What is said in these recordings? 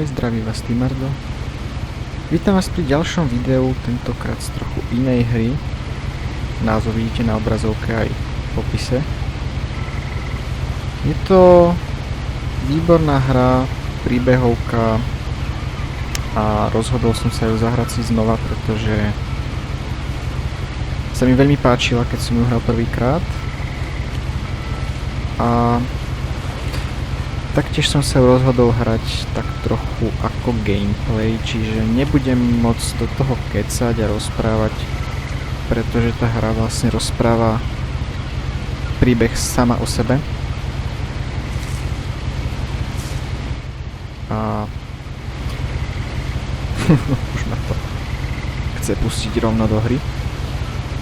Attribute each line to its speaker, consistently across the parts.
Speaker 1: zdraví vás Timardo. Vítam vás pri ďalšom videu, tentokrát z trochu inej hry. Názov vidíte na obrazovke aj v popise. Je to výborná hra, príbehovka a rozhodol som sa ju zahrať si znova, pretože sa mi veľmi páčila, keď som ju hral prvýkrát. A taktiež som sa rozhodol hrať tak trochu ako gameplay, čiže nebudem moc do toho kecať a rozprávať, pretože tá hra vlastne rozpráva príbeh sama o sebe. A už ma to chce pustiť rovno do hry,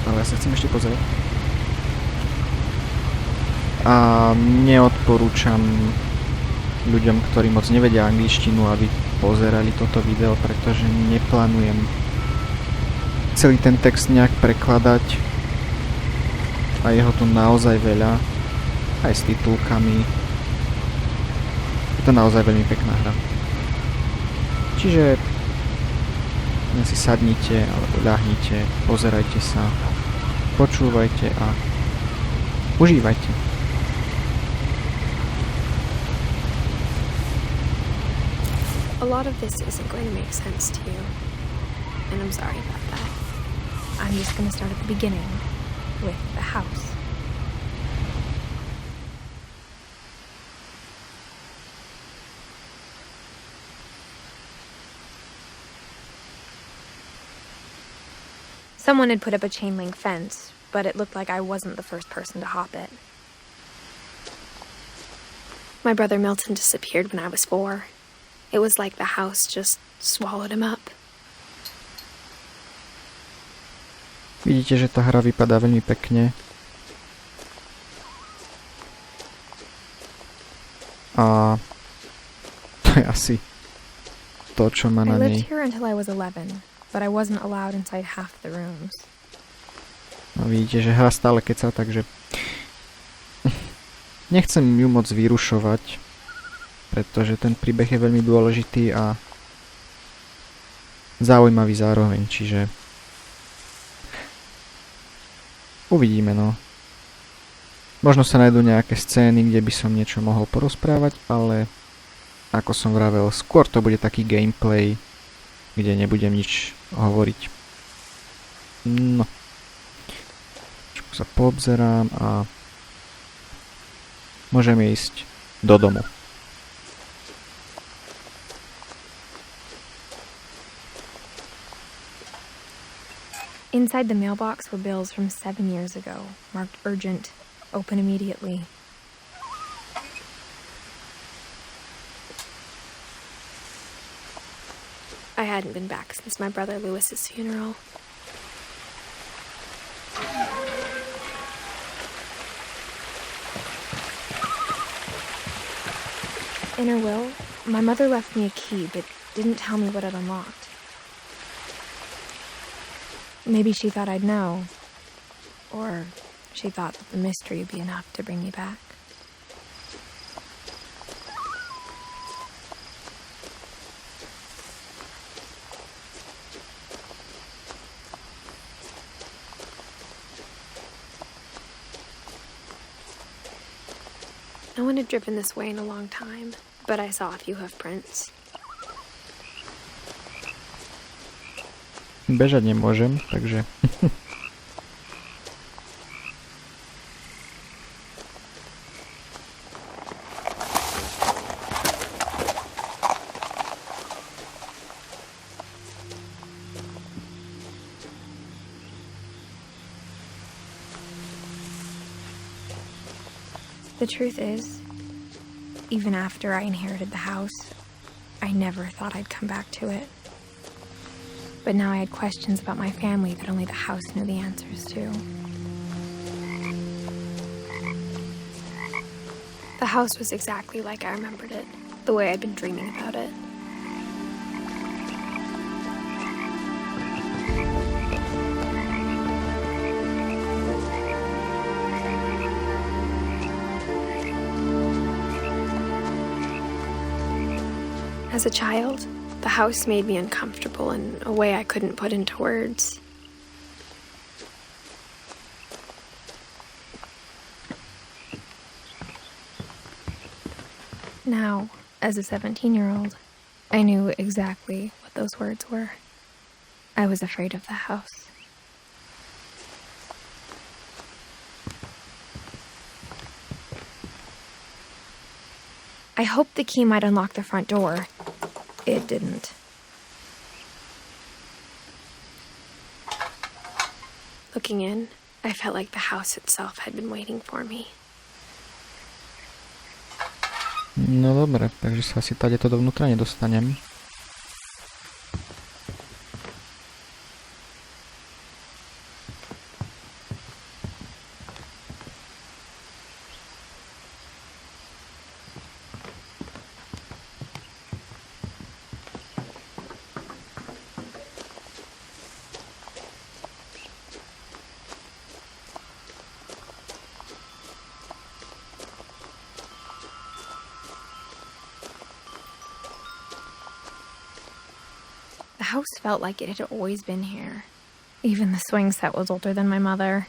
Speaker 1: ale ja sa chcem ešte pozrieť. A neodporúčam ľuďom, ktorí moc nevedia angličtinu, aby pozerali toto video, pretože neplánujem celý ten text nejak prekladať a jeho tu naozaj veľa, aj s titulkami. Je to naozaj veľmi pekná hra. Čiže len si sadnite alebo ľahnite, pozerajte sa, počúvajte a užívajte.
Speaker 2: A lot of this isn't going to make sense to you, and I'm sorry about that. I'm just going to start at the beginning, with the house. Someone had put up a chain link fence, but it looked like I wasn't the first person to hop it. My brother Milton disappeared when I was 4. It was like the house just swallowed him up.
Speaker 1: Vidíte, že tá hra vypadá veľmi pekne. A to je asi to, čo má na nej.
Speaker 2: I lived here until I was 11, but I wasn't allowed inside half the rooms.
Speaker 1: No vidíte, že hra stále keca, takže nechcem ju moc vyrušovať, pretože ten príbeh je veľmi dôležitý a zaujímavý zároveň, čiže uvidíme, no. Možno sa nájdú nejaké scény, kde by som niečo mohol porozprávať, ale ako som vravel, skôr to bude taký gameplay, kde nebudem nič hovoriť. No. Trošku sa poobzerám a môžeme ísť do domu.
Speaker 2: Inside the mailbox were bills from 7 years ago, marked urgent, open immediately. I hadn't been back since my brother Lewis's funeral. In her will, my mother left me a key, but didn't tell me what it unlocked. Maybe she thought I'd know, or she thought that the mystery would be enough to bring me back. No one had driven this way in a long time, but I saw a few hoof prints.
Speaker 1: Bežať nemôžem, takže...
Speaker 2: The truth is, even after I inherited the house, I never thought I'd come back to it. But now I had questions about my family that only the house knew the answers to. The house was exactly like I remembered it, the way I'd been dreaming about it. As a child, the house made me uncomfortable in a way I couldn't put into words. Now, as a 17-year-old, I knew exactly what those words were. I was afraid of the house. I hoped the key might unlock the front door. It didn't. Looking in, I felt like the house itself had been waiting for me.
Speaker 1: No dobre, takže sa asi tady to dovnútra nedostanem.
Speaker 2: The house felt like it had always been here. Even the swing set was older than my mother.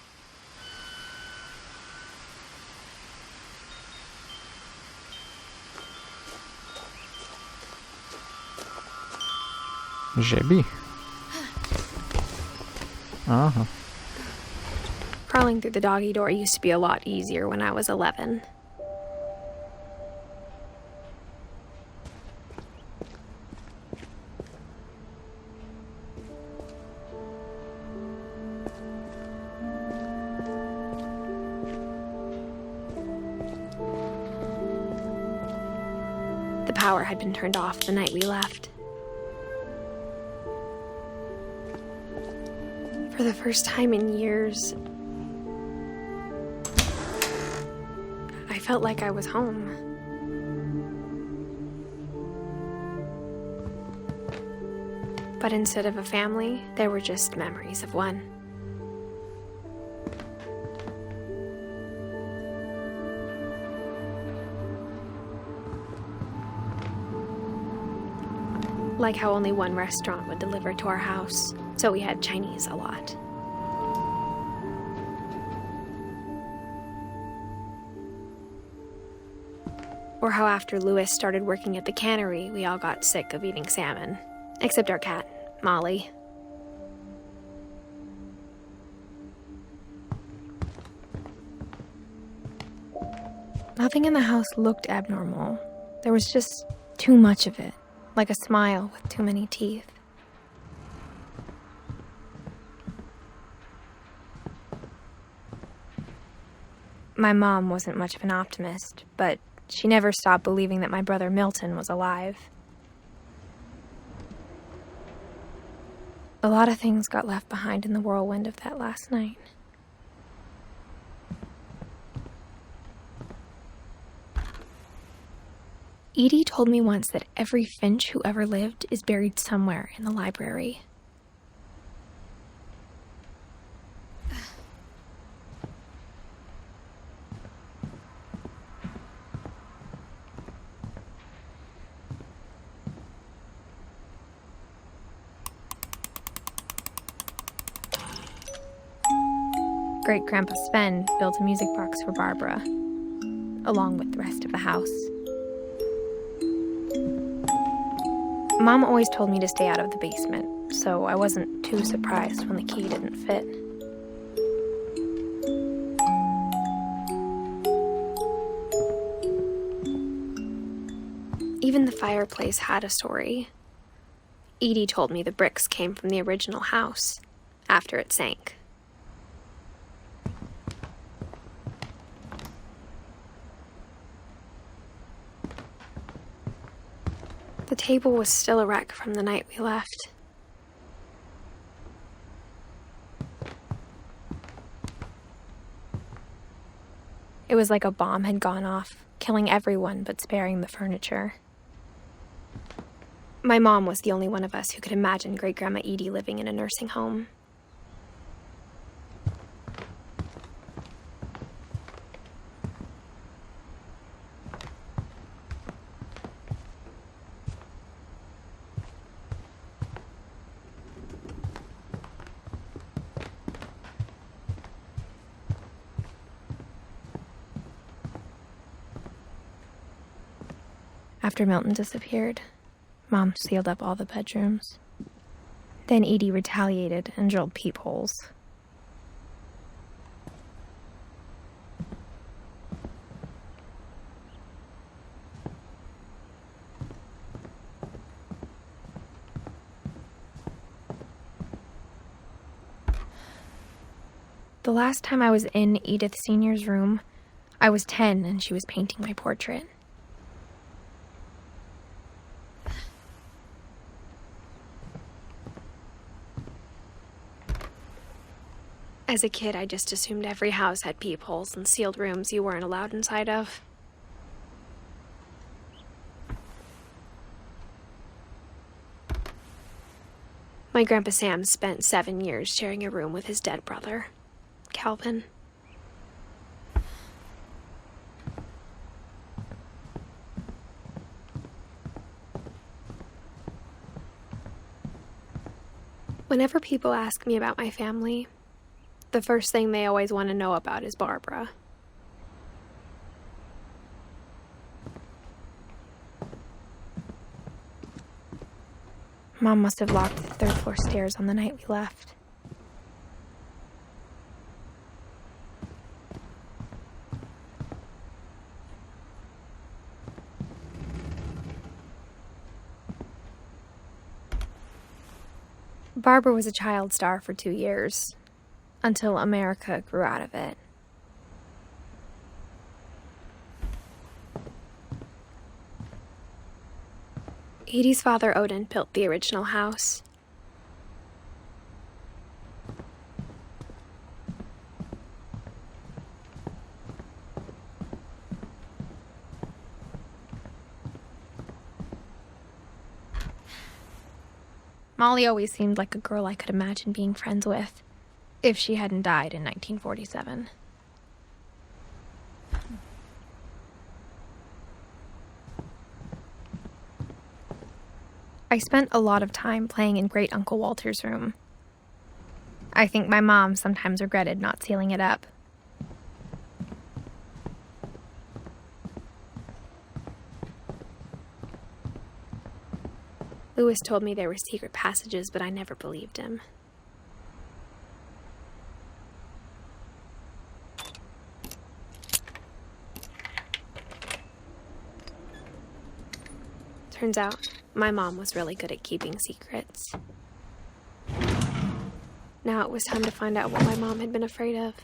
Speaker 1: Že by? Aha.
Speaker 2: Crawling through the doggy door used to be a lot easier when I was 11. The power had been turned off the night we left. For the first time in years, I felt like I was home. But instead of a family, there were just memories of one. Like how only one restaurant would deliver to our house, so we had Chinese a lot. Or how after Louis started working at the cannery, we all got sick of eating salmon. Except our cat, Molly. Nothing in the house looked abnormal. There was just too much of it. Like a smile with too many teeth. My mom wasn't much of an optimist, but she never stopped believing that my brother Milton was alive. A lot of things got left behind in the whirlwind of that last night. Edie told me once that every Finch who ever lived is buried somewhere in the library. Great-Grandpa Sven built a music box for Barbara, along with the rest of the house. Mom always told me to stay out of the basement, so I wasn't too surprised when the key didn't fit. Even the fireplace had a story. Edie told me the bricks came from the original house, after it sank. The table was still a wreck from the night we left. It was like a bomb had gone off, killing everyone but sparing the furniture. My mom was the only one of us who could imagine Great-Grandma Edie living in a nursing home. After Milton disappeared, Mom sealed up all the bedrooms. Then Edie retaliated and drilled peepholes. The last time I was in Edith Sr.'s room, I was 10 and she was painting my portrait. As a kid, I just assumed every house had peepholes and sealed rooms you weren't allowed inside of. My Grandpa Sam spent 7 years sharing a room with his dead brother, Calvin. Whenever people ask me about my family, the first thing they always want to know about is Barbara. Mom must have locked the third floor stairs on the night we left. Barbara was a child star for 2 years, until America grew out of it. Edie's father, Odin, built the original house. Molly always seemed like a girl I could imagine being friends with, if she hadn't died in 1947. I spent a lot of time playing in Great Uncle Walter's room. I think my mom sometimes regretted not sealing it up. Lewis told me there were secret passages, but I never believed him. Turns out, my mom was really good at keeping secrets. Now it was time to find out what my mom had been afraid of.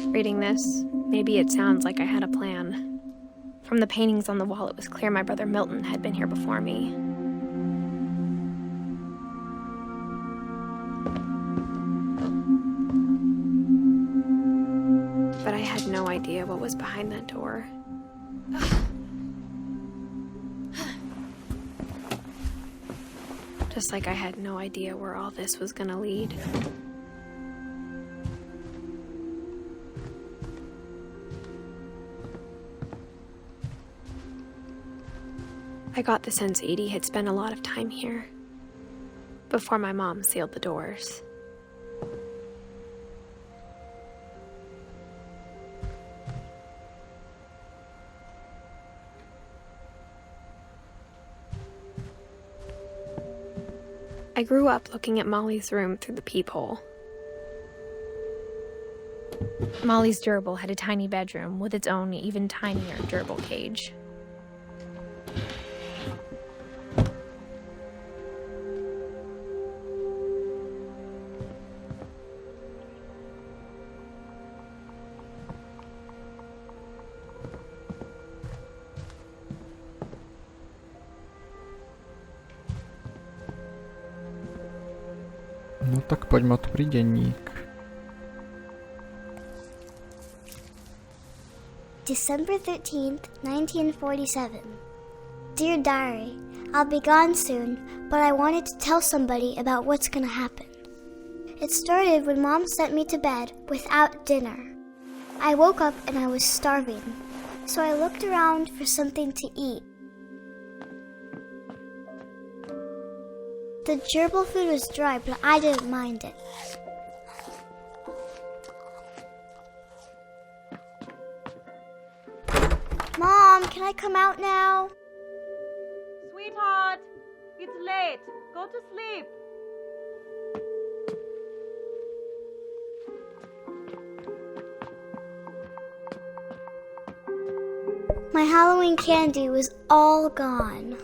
Speaker 2: Reading this, maybe it sounds like I had a plan. From the paintings on the wall, it was clear my brother Milton had been here before me. But I had no idea what was behind that door. Just like I had no idea where all this was gonna lead. I got the sense Edie had spent a lot of time here, before my mom sealed the doors. I grew up looking at Molly's room through the peephole. Molly's gerbil had a tiny bedroom with its own even tinier gerbil cage.
Speaker 1: No tak poďme otvoriť denník.
Speaker 3: December 13th, 1947. Dear Diary, I'll be gone soon, but I wanted to tell somebody about what's gonna happen. It started when Mom sent me to bed without dinner. I woke up and I was starving, so I looked around for something to eat. The gerbil food was dry, but I didn't mind it. Mom, can I come out now?
Speaker 4: Sweetheart, it's late. Go to sleep.
Speaker 3: My Halloween candy was all gone.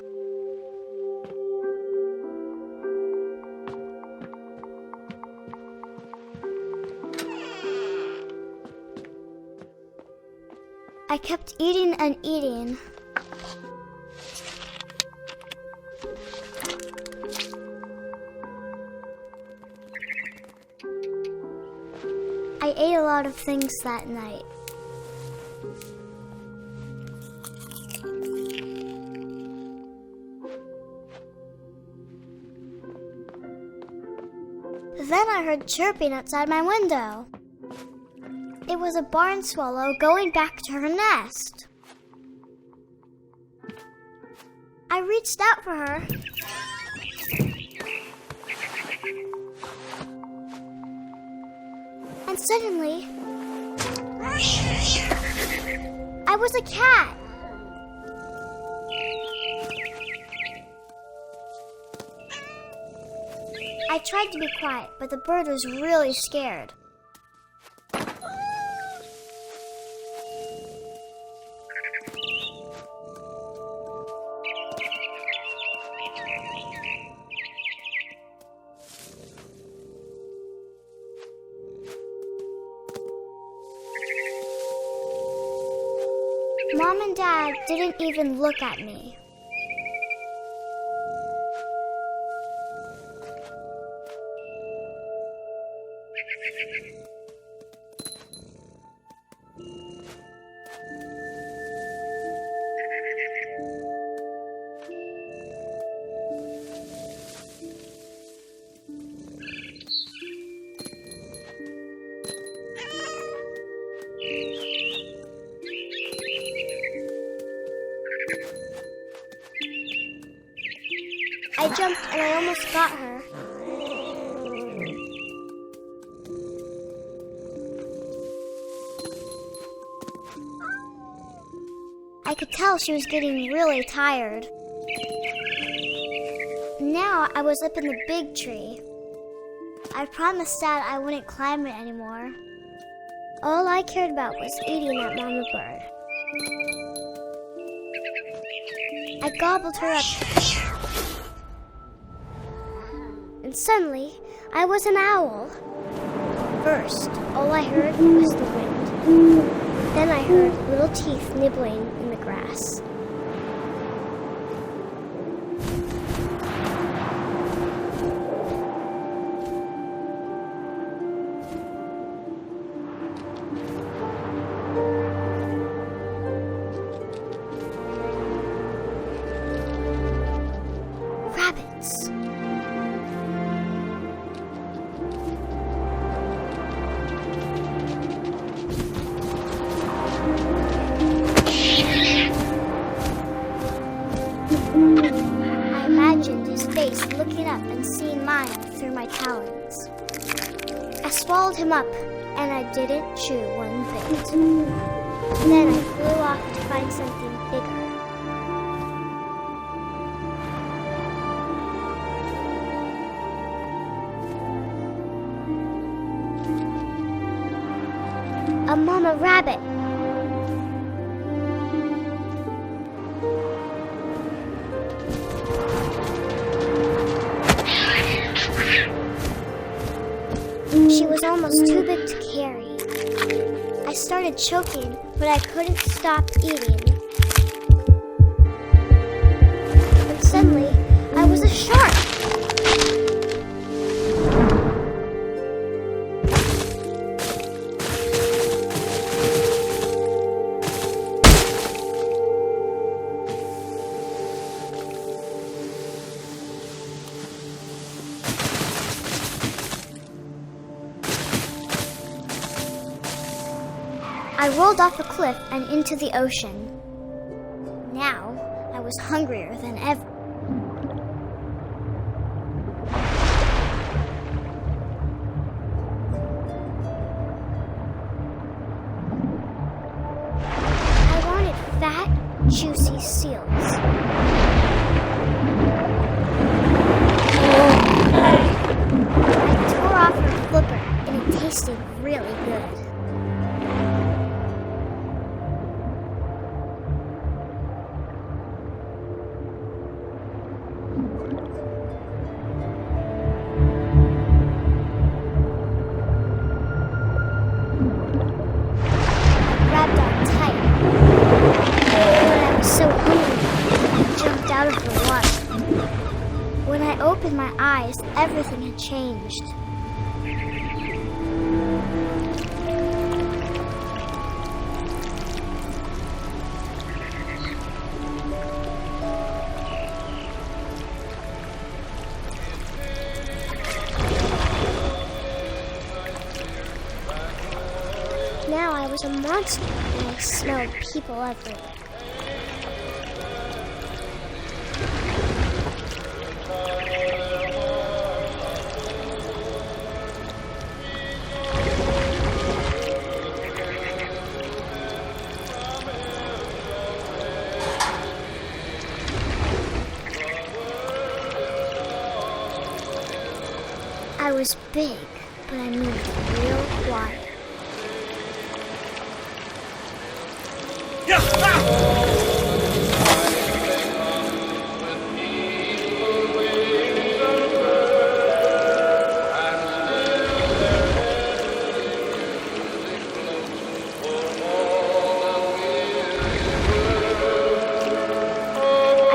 Speaker 3: I kept eating and eating. I ate a lot of things that night. Then I heard chirping outside my window. It was a barn swallow going back to her nest. I reached out for her. And suddenly, I was a cat. I tried to be quiet, but the bird was really scared. Mom and Dad didn't even look at me. I jumped and I almost got her. I could tell she was getting really tired. Now I was up in the big tree. I promised Dad I wouldn't climb it anymore. All I cared about was eating that mama bird. I gobbled her up. And suddenly, I was an owl. First, all I heard was the wind. Then I heard little teeth nibbling in the grass. Rabbits. I imagined his face looking up and seeing mine through my talons. I swallowed him up, and I didn't chew one bit. Then I flew off to find something bigger. A mama rabbit. She was almost too big to carry. I started choking, but I couldn't stop eating. And suddenly, I was a shark. I rolled off a cliff and into the ocean. Now, I was hungrier than ever. juicy seals. I tore off her flipper, and it tasted really good. Grabbed on tight. But I was so hungry, I jumped out of the water. When I opened my eyes, everything had changed. Now I was a monster, and I smelled people everywhere. I was big, but I moved real quiet.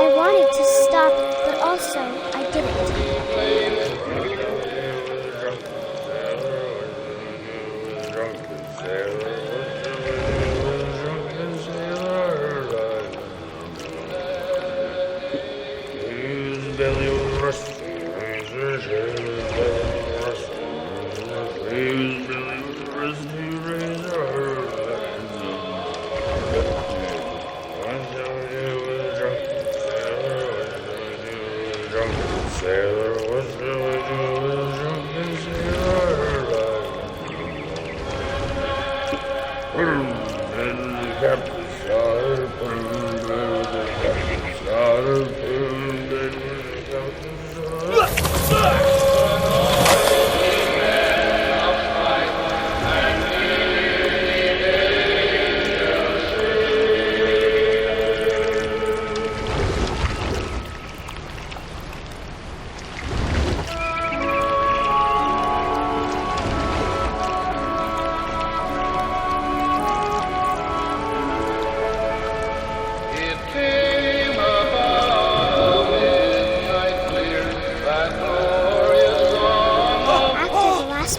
Speaker 3: I wanted to stop, but also I didn't.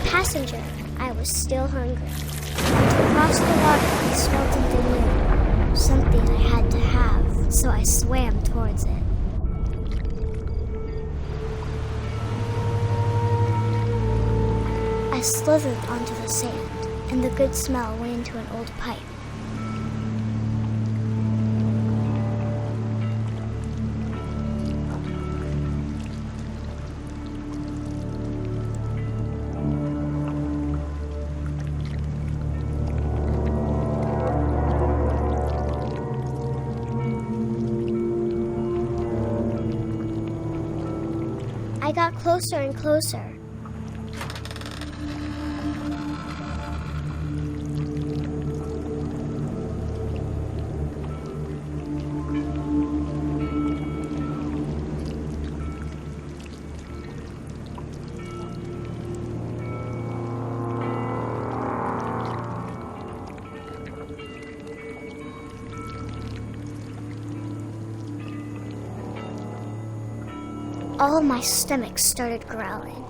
Speaker 3: Passenger, I was still hungry. Across the water, I smelled something new, something I had to have, so I swam towards it. I slithered onto the sand, and the good smell went into an old pipe. I got closer and closer. All my stomach started growling.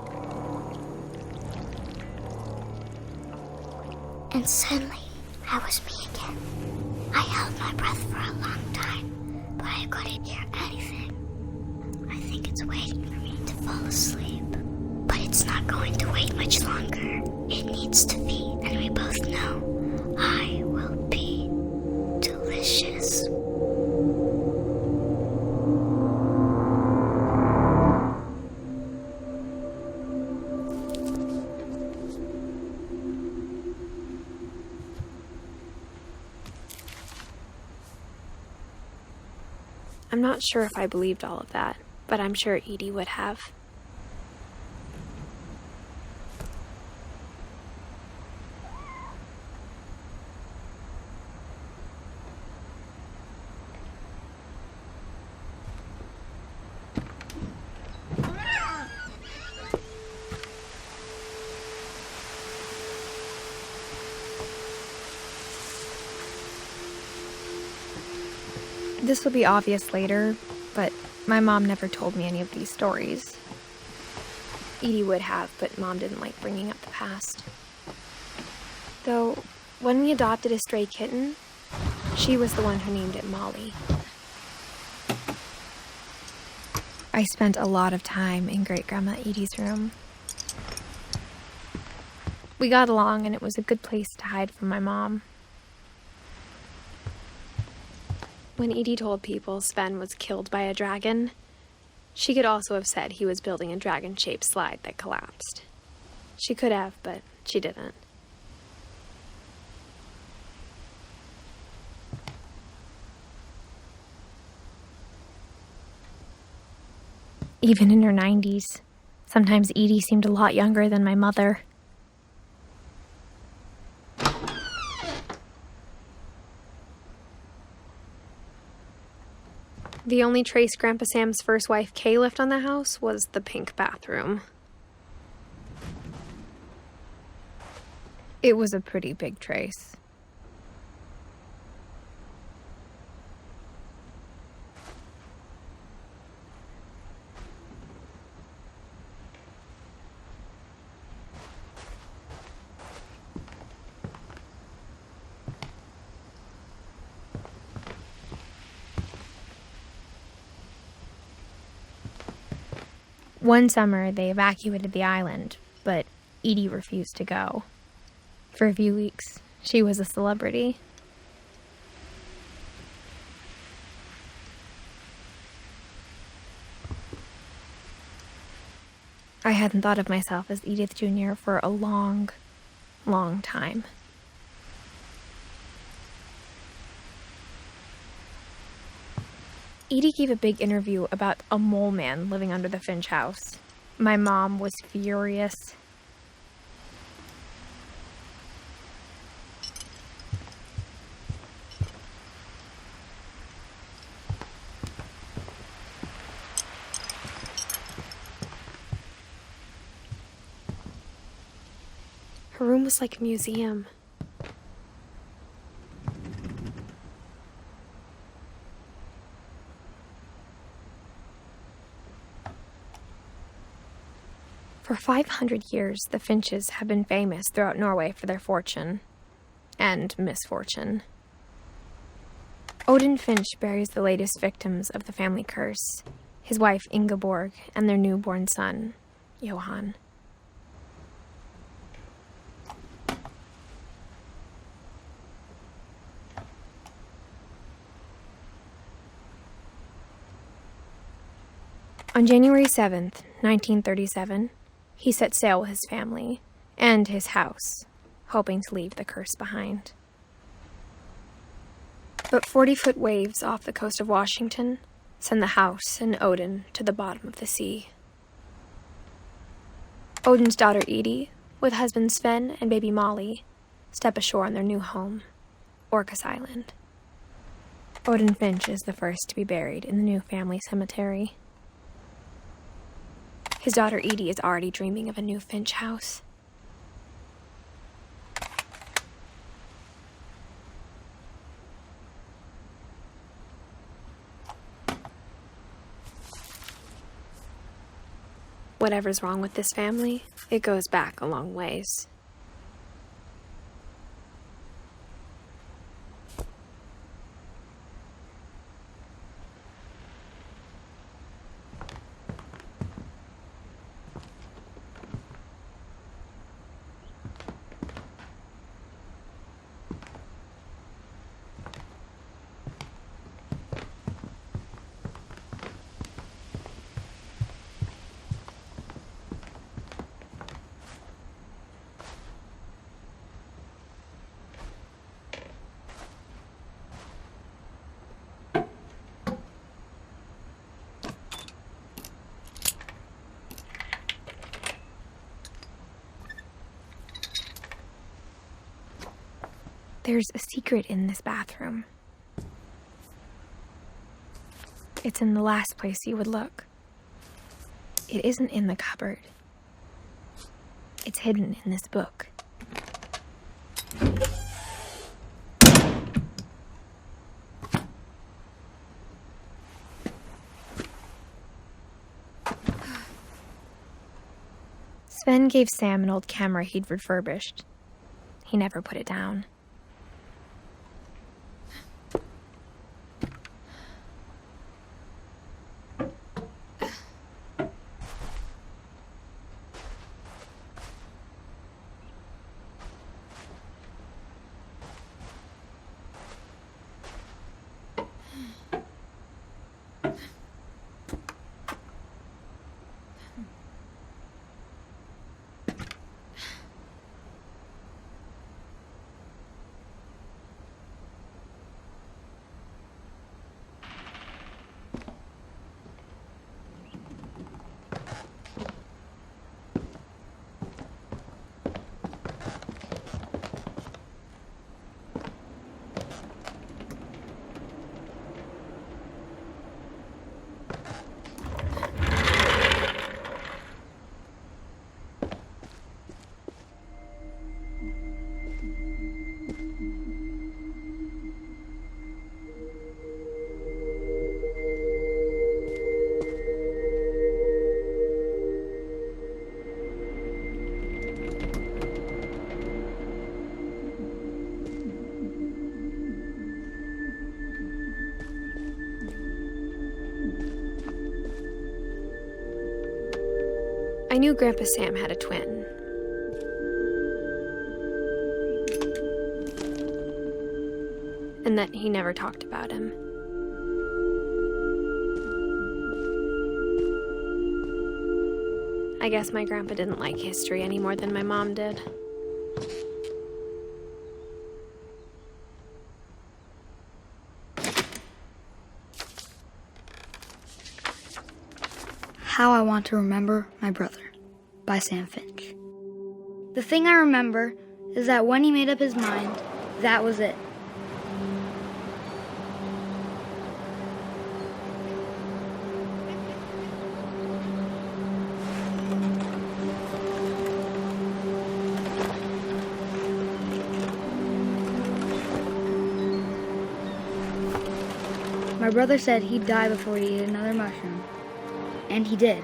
Speaker 3: And suddenly, I was me again. I held my breath for a long time, but I couldn't hear anything. I think it's waiting for me to fall asleep. But it's not going to wait much longer. It needs to be, and we both know I will be delicious.
Speaker 2: I'm not sure if I believed all of that, but I'm sure Edie would have. This will be obvious later, but my mom never told me any of these stories. Edie would have, but Mom didn't like bringing up the past. Though, when we adopted a stray kitten, she was the one who named it Molly. I spent a lot of time in Great-Grandma Edie's room. We got along, and it was a good place to hide from my mom. When Edie told people Sven was killed by a dragon, she could also have said he was building a dragon-shaped slide that collapsed. She could have, but she didn't. Even in her 90s, sometimes Edie seemed a lot younger than my mother. The only trace Grandpa Sam's first wife, Kay, left on the house was the pink bathroom. It was a pretty big trace. One summer, they evacuated the island, but Edie refused to go. For a few weeks, she was a celebrity. I hadn't thought of myself as Edith Jr. for a long, long time. Edie gave a big interview about a mole man living under the Finch house. My mom was furious. Her room was like a museum. For 500 years, the Finches have been famous throughout Norway for their fortune and misfortune. Odin Finch buries the latest victims of the family curse, his wife Ingeborg and their newborn son, Johan. On January 7th, 1937, he set sail with his family and his house, hoping to leave the curse behind. But 40-foot waves off the coast of Washington send the house and Odin to the bottom of the sea. Odin's daughter Edie, with husband Sven and baby Molly, step ashore on their new home, Orcas Island. Odin Finch is the first to be buried in the new family cemetery. His daughter Edie is already dreaming of a new Finch house. Whatever's wrong with this family, it goes back a long ways. There's a secret in this bathroom. It's in the last place you would look. It isn't in the cupboard. It's hidden in this book. Sven gave Sam an old camera he'd refurbished. He never put it down. I knew Grandpa Sam had a twin. And that he never talked about him. I guess my grandpa didn't like history any more than my mom did.
Speaker 5: How I Want to Remember My Brother by Sam Finch. The thing I remember is that when he made up his mind, that was it. My brother said he'd die before he ate another mushroom. And he did.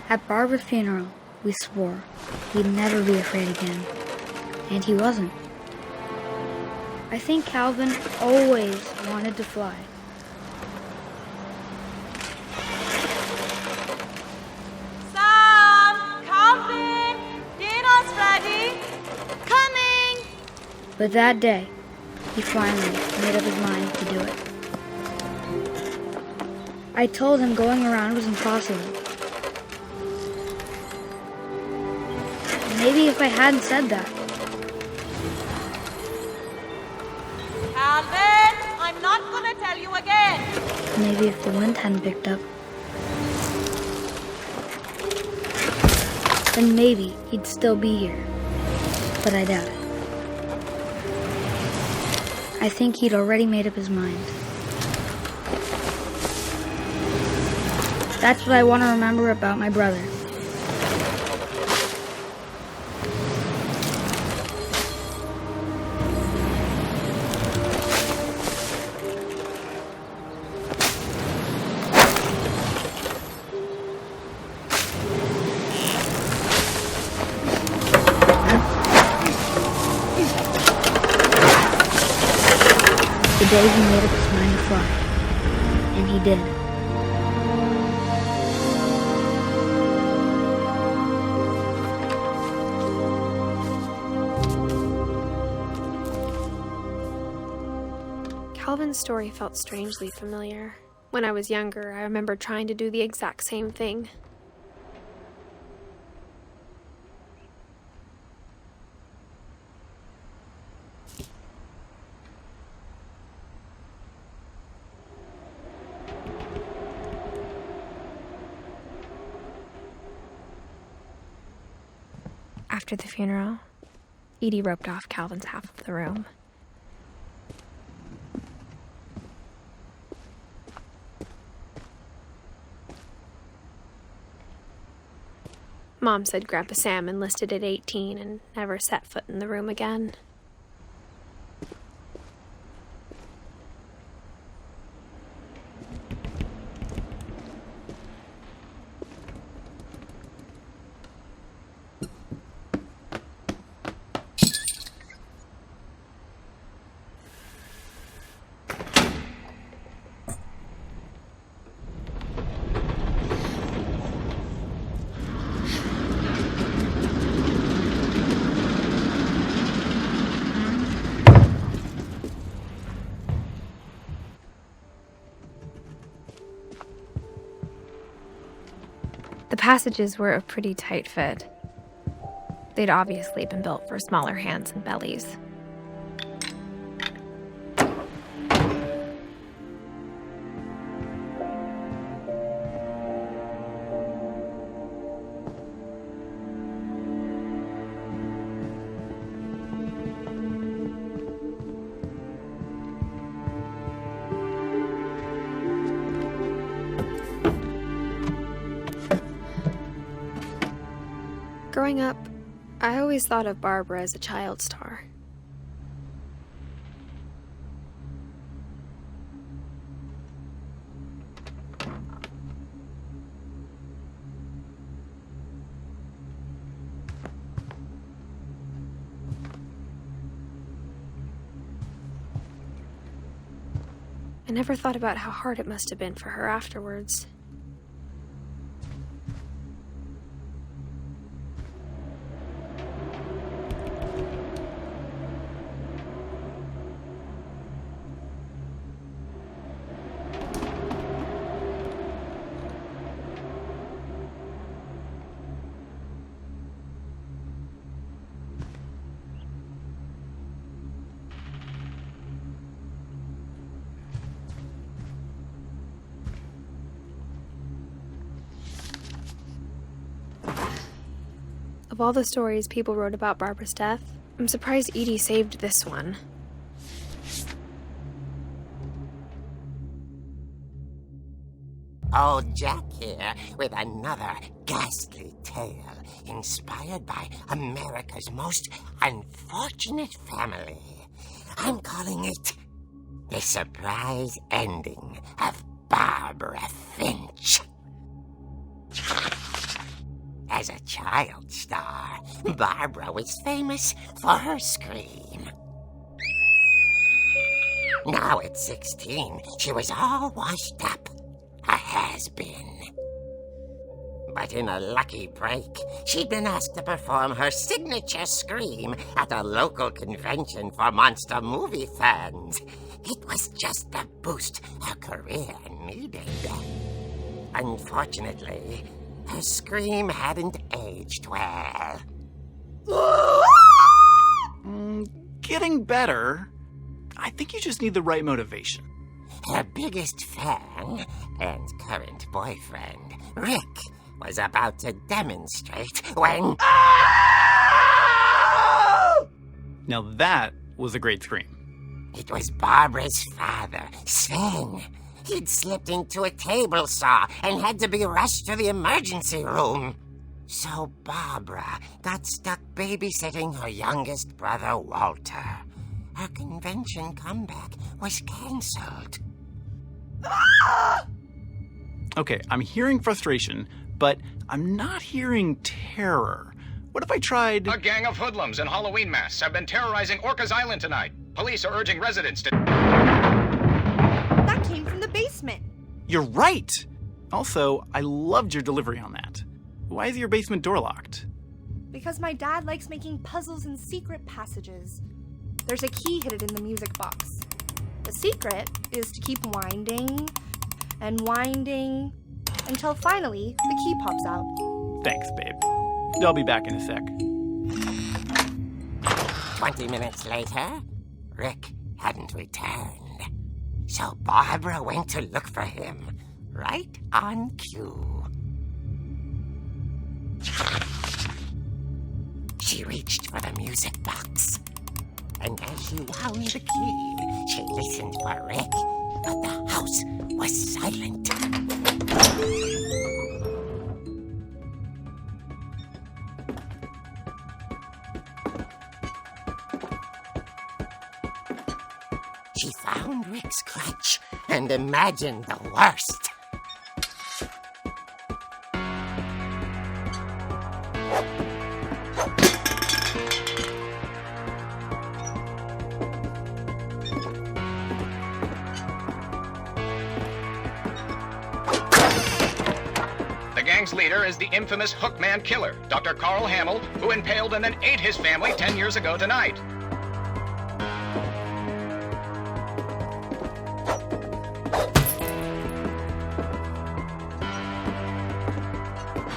Speaker 5: At Barbara's funeral, we swore he'd never be afraid again. And he wasn't. I think Calvin always wanted to fly.
Speaker 4: Sam! Calvin! Dinner's ready!
Speaker 5: Coming! But that day, he finally made up his mind to do it. I told him going around was impossible. Maybe if I hadn't said that.
Speaker 4: Calvin! I'm not gonna tell you again!
Speaker 5: Maybe if the wind hadn't picked up. Then maybe he'd still be here. But I doubt it. I think he'd already made up his mind. That's what I want to remember about my brother. The day he made up his mind to fly. And he did.
Speaker 2: Calvin's story felt strangely familiar. When I was younger, I remember trying to do the exact same thing. After the funeral, Edie roped off Calvin's half of the room. Mom said Grandpa Sam enlisted at 18 and never set foot in the room again. The passages were a pretty tight fit. They'd obviously been built for smaller hands and bellies. Growing up, I always thought of Barbara as a child star. I never thought about how hard it must have been for her afterwards. Of all the stories people wrote about Barbara's death, I'm surprised Edie saved this one.
Speaker 6: Old Jack here with another ghastly tale inspired by America's most unfortunate family. I'm calling it The Surprise Ending of Barbara Finch. As a child star, Barbara was famous for her scream. Now at 16, she was all washed up, a has-been. But in a lucky break, she'd been asked to perform her signature scream at a local convention for monster movie fans. It was just the boost her career needed. Unfortunately, her scream hadn't aged well.
Speaker 7: Getting better. I think you just need the right motivation.
Speaker 6: Her biggest fan and current boyfriend, Rick, was about to demonstrate when...
Speaker 7: Now that was a great scream.
Speaker 6: It was Barbara's father, Sven. He'd slipped into a table saw and had to be rushed to the emergency room. So Barbara got stuck babysitting her youngest brother, Walter. Her convention comeback was cancelled.
Speaker 7: Okay, I'm hearing frustration, but I'm not hearing terror. What if I tried...
Speaker 8: A gang of hoodlums in Halloween masks have been terrorizing Orcas Island tonight. Police are urging residents to...
Speaker 4: That came from the basement.
Speaker 7: You're right! Also, I loved your delivery on that. Why is your basement door locked?
Speaker 4: Because my dad likes making puzzles and secret passages. There's a key hidden in the music box. The secret is to keep winding and winding until finally the key pops out.
Speaker 7: Thanks, babe. I'll be back in a sec.
Speaker 6: 20 minutes later, Rick hadn't returned. So Barbara went to look for him, right on cue. She reached for the music box. And as she wound the key, she listened for Rick, but the house was silent. She found Rick's crutch and imagined the worst.
Speaker 8: The gang's leader is the infamous Hookman killer, Dr. Carl Hamill, who impaled and then ate his family 10 years ago tonight.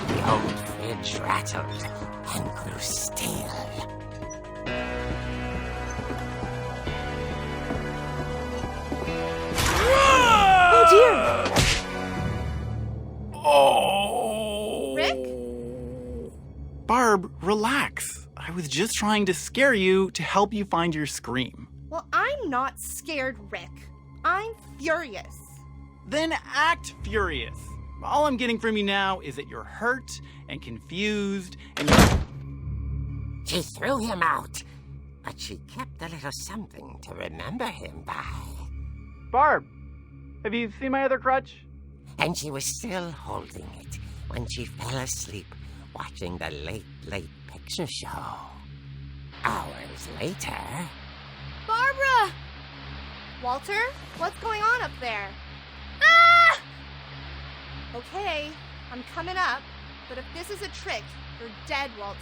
Speaker 6: The old fridge rattled and grew still.
Speaker 4: Oh dear!
Speaker 7: Oh!
Speaker 4: Rick?
Speaker 7: Barb, relax. I was just trying to scare you to help you find your scream.
Speaker 4: Well, I'm not scared, Rick. I'm furious.
Speaker 7: Then act furious. All I'm getting from you now is that you're hurt and confused and
Speaker 6: She threw him out, but she kept a little something to remember him by.
Speaker 7: Barb, have you seen my other crutch?
Speaker 6: And she was still holding it when she fell asleep watching the late picture show. Hours later...
Speaker 4: Barbara! Walter, what's going on up there? Ah! Okay, I'm coming up, but if this is a trick, you're dead, Walter.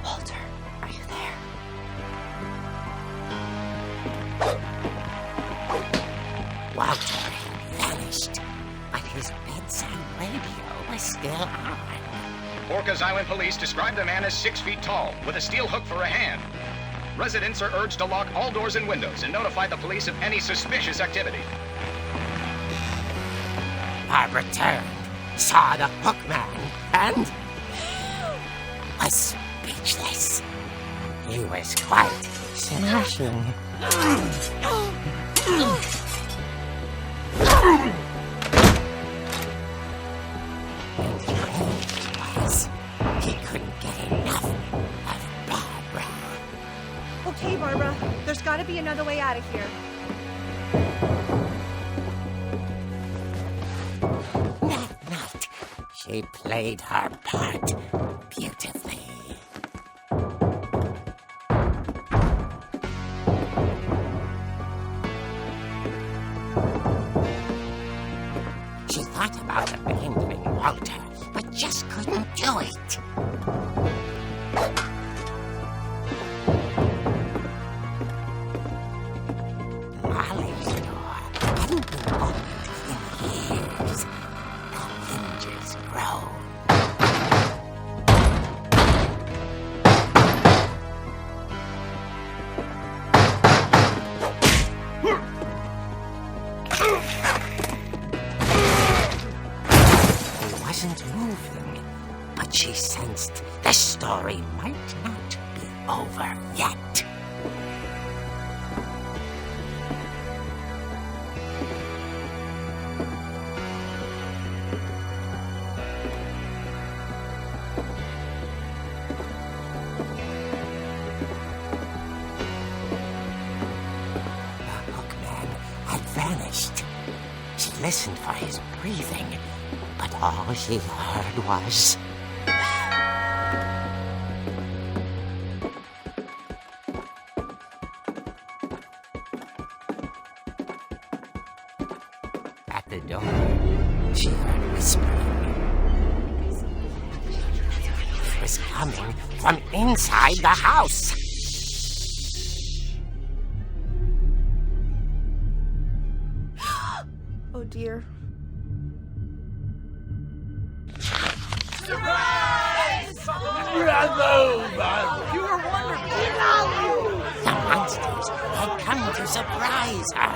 Speaker 4: Walter, are you there?
Speaker 6: Walter had vanished, but his bedside radio was still on.
Speaker 8: Orcas Island police describe the man as 6 feet tall, with a steel hook for a hand. Residents are urged to lock all doors and windows and notify the police of any suspicious activity.
Speaker 6: Barbara turned, saw the hookman, and was speechless. He was quite smashing. And the rage was he couldn't get enough of Barbara.
Speaker 4: Okay, Barbara, there's gotta be another way out of here.
Speaker 6: Not. She played her part beautifully. She thought about abandoning Walter, but just couldn't do it. Molly's door hadn't been opened in years. The hinges groaned. He wasn't moving, but she sensed the story might not be over yet. The hookman had vanished. She listened for his breathing, but all she heard was... At the door, she heard whispering. It was coming from inside the house.
Speaker 4: dear.
Speaker 6: The monsters had come to surprise her.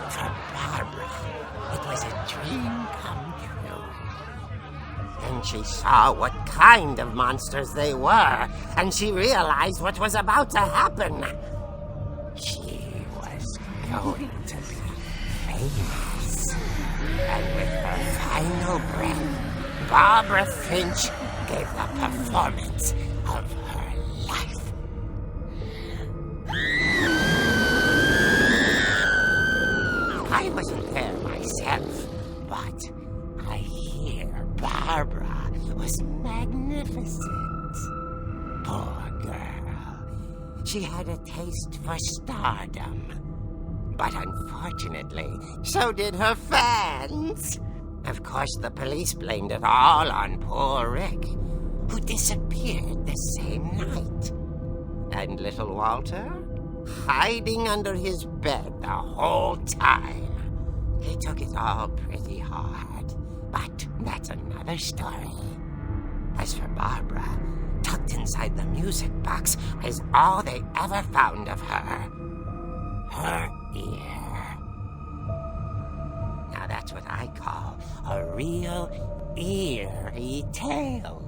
Speaker 6: For Barbara, it was a dream come true. Then she saw what kind of monsters they were, and she realized what was about to happen. She was going to be famous. And with her final breath, Barbara Finch gave the performance of her life. I wasn't there myself, but I hear Barbara was magnificent. Poor girl. She had a taste for stardom. But unfortunately, so did her fans. Of course, the police blamed it all on poor Rick, who disappeared the same night. And little Walter, hiding under his bed the whole time. He took it all pretty hard, but that's another story. As for Barbara, tucked inside the music box was all they ever found of her. Her ear. Now that's what I call a real eerie tale.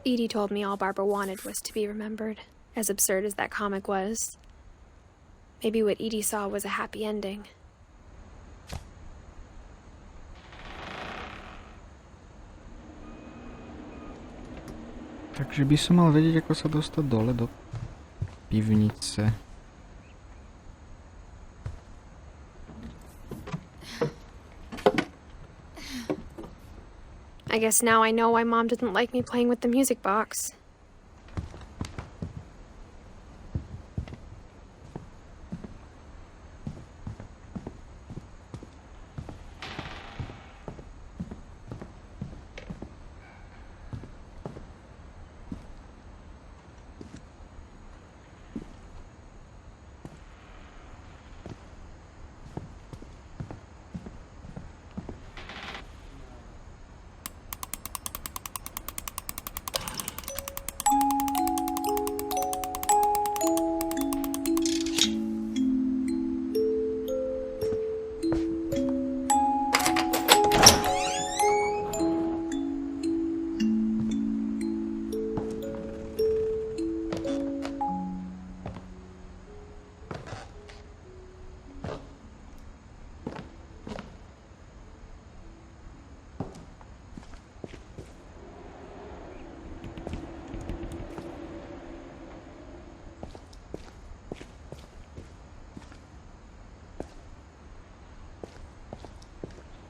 Speaker 2: Edie told me all Barbara wanted was to be remembered, as absurd as that comic was. Maybe what Edie saw was a happy ending.
Speaker 1: Takže by som mal vedieť, ako sa dostať dole do pivnice.
Speaker 2: I guess now I know why Mom didn't like me playing with the music box.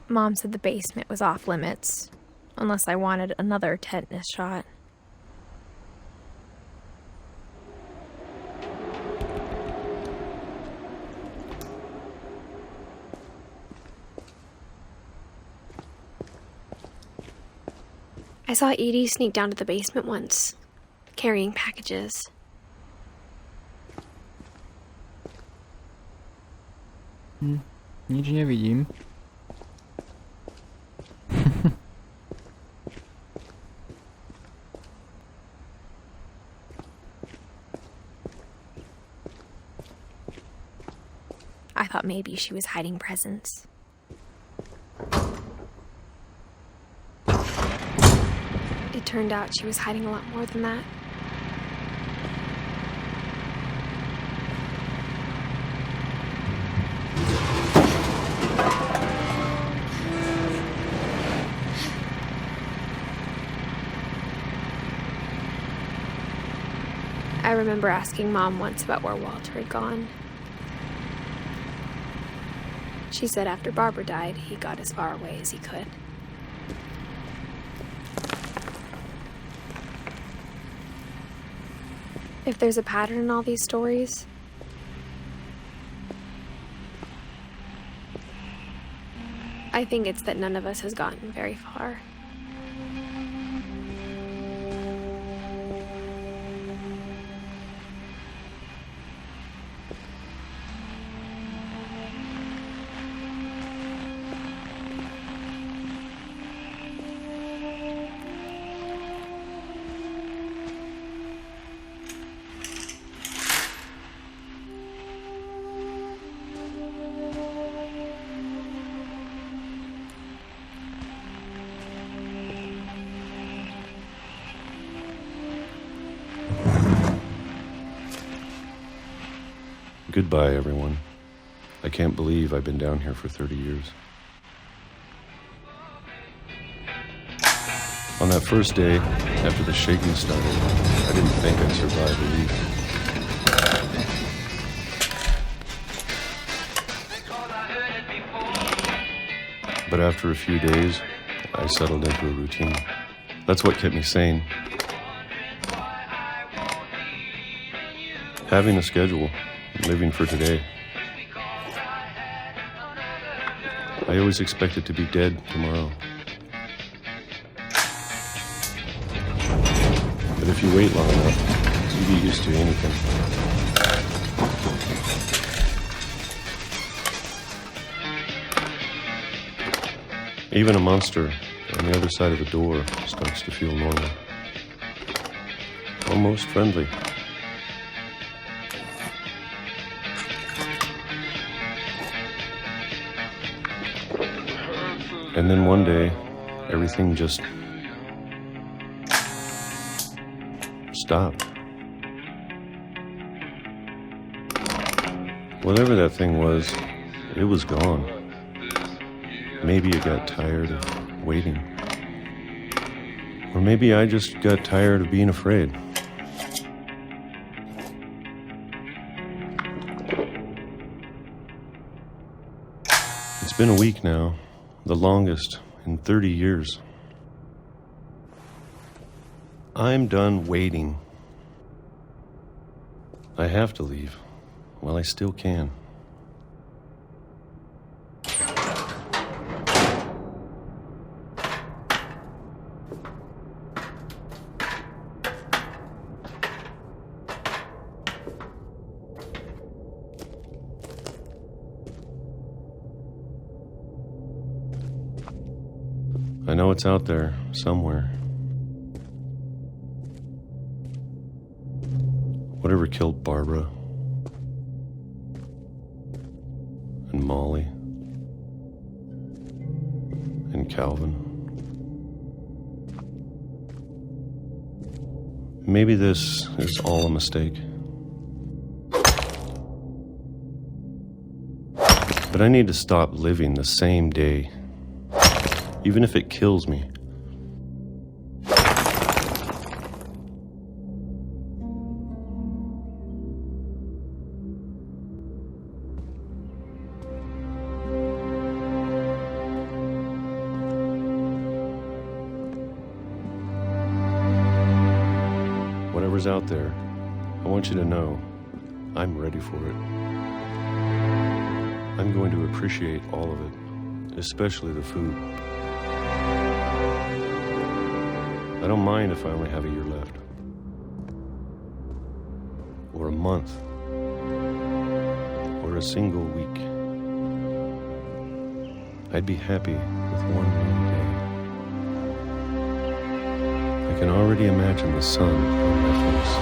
Speaker 2: Mom said the basement was off limits, unless I wanted another tetanus shot. I saw Edie sneak down to the basement once, carrying packages.
Speaker 1: Nič nevidím.
Speaker 2: I thought maybe she was hiding presents. It turned out she was hiding a lot more than that. I remember asking Mom once about where Walter had gone. She said after Barbara died, he got as far away as he could. If there's a pattern in all these stories, I think it's that none of us has gotten very far.
Speaker 9: Goodbye, everyone. I can't believe I've been down here for 30 years. On that first day, after the shaking started, I didn't think I'd survive a week. But after a few days, I settled into a routine. That's what kept me sane. Having a schedule, living for today. I always expected to be dead tomorrow. But if you wait long enough, you get used to anything. Even a monster on the other side of the door starts to feel normal. Almost friendly. And then one day, everything just stopped. Whatever that thing was, it was gone. Maybe it got tired of waiting. Or maybe I just got tired of being afraid. It's been a week now. The longest in 30 years. I'm done waiting. I have to leave while I still can. I know it's out there, somewhere. Whatever killed Barbara and Molly and Calvin. Maybe this is all a mistake. But I need to stop living the same day. Even if it kills me. Whatever's out there, I want you to know I'm ready for it. I'm going to appreciate all of it, especially the food. I don't mind if I only have a year left. Or a month. Or a single week. I'd be happy with one more day. I can already imagine the sun on my face.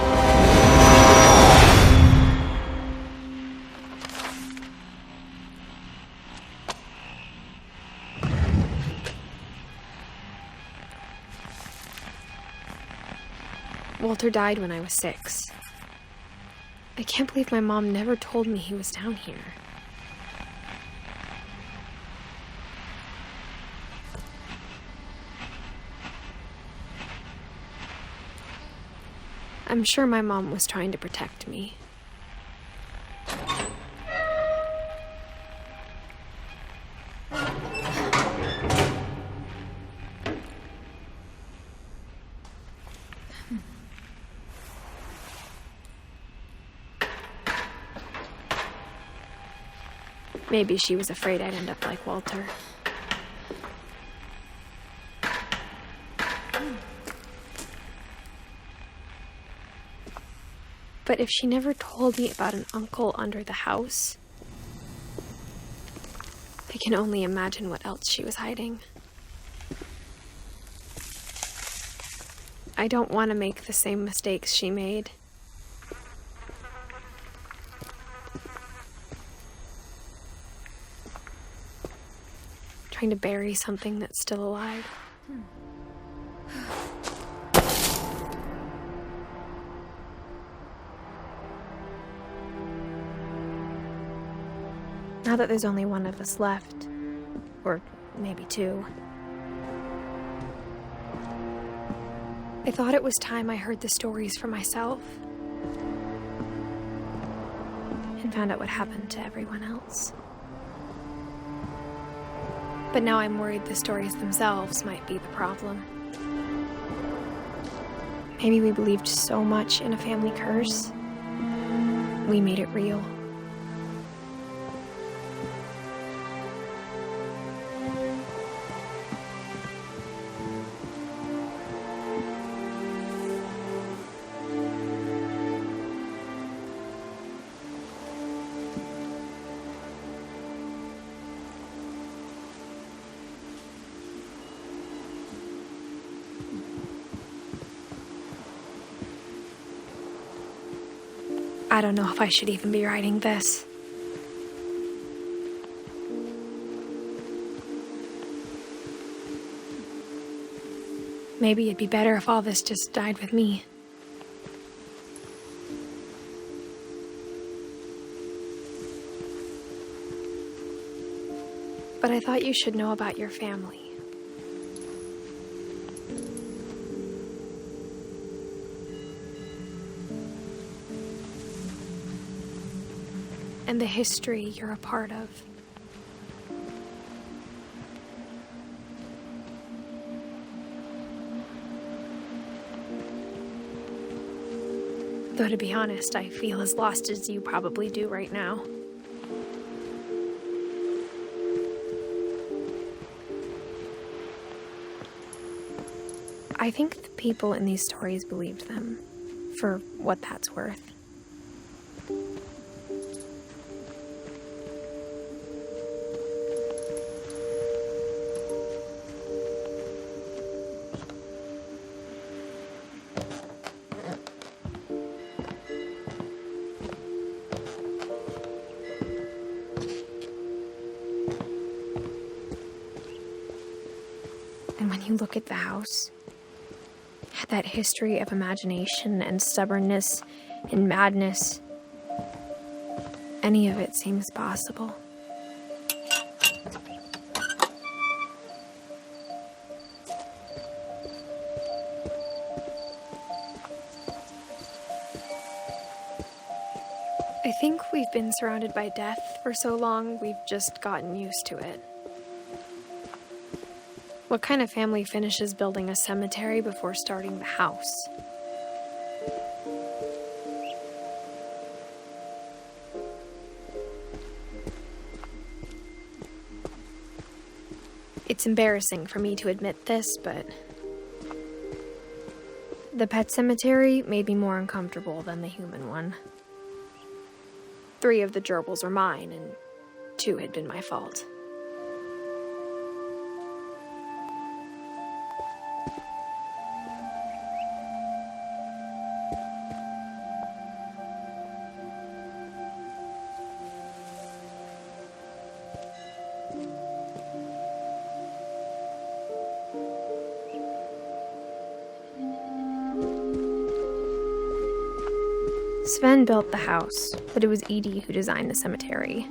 Speaker 2: Walter died when I was 6. I can't believe my mom never told me he was down here. I'm sure my mom was trying to protect me. Maybe she was afraid I'd end up like Walter. But if she never told me about an uncle under the house, I can only imagine what else she was hiding. I don't want to make the same mistakes she made. Trying to bury something that's still alive. Now that there's only one of us left, or maybe two, I thought it was time I heard the stories for myself and found out what happened to everyone else. But now I'm worried the stories themselves might be the problem. Maybe we believed so much in a family curse, we made it real. I don't know if I should even be writing this. Maybe it'd be better if all this just died with me. But I thought you should know about your family. And the history you're a part of. Though to be honest, I feel as lost as you probably do right now. I think the people in these stories believed them, for what that's worth. And when you look at the house, that history of imagination and stubbornness and madness, any of it seems possible. I think we've been surrounded by death for so long, we've just gotten used to it. What kind of family finishes building a cemetery before starting the house? It's embarrassing for me to admit this, but the pet cemetery made me more uncomfortable than the human one. 3 of the gerbils are mine, and 2 had been my fault. Sven built the house, but it was Edith who designed the cemetery.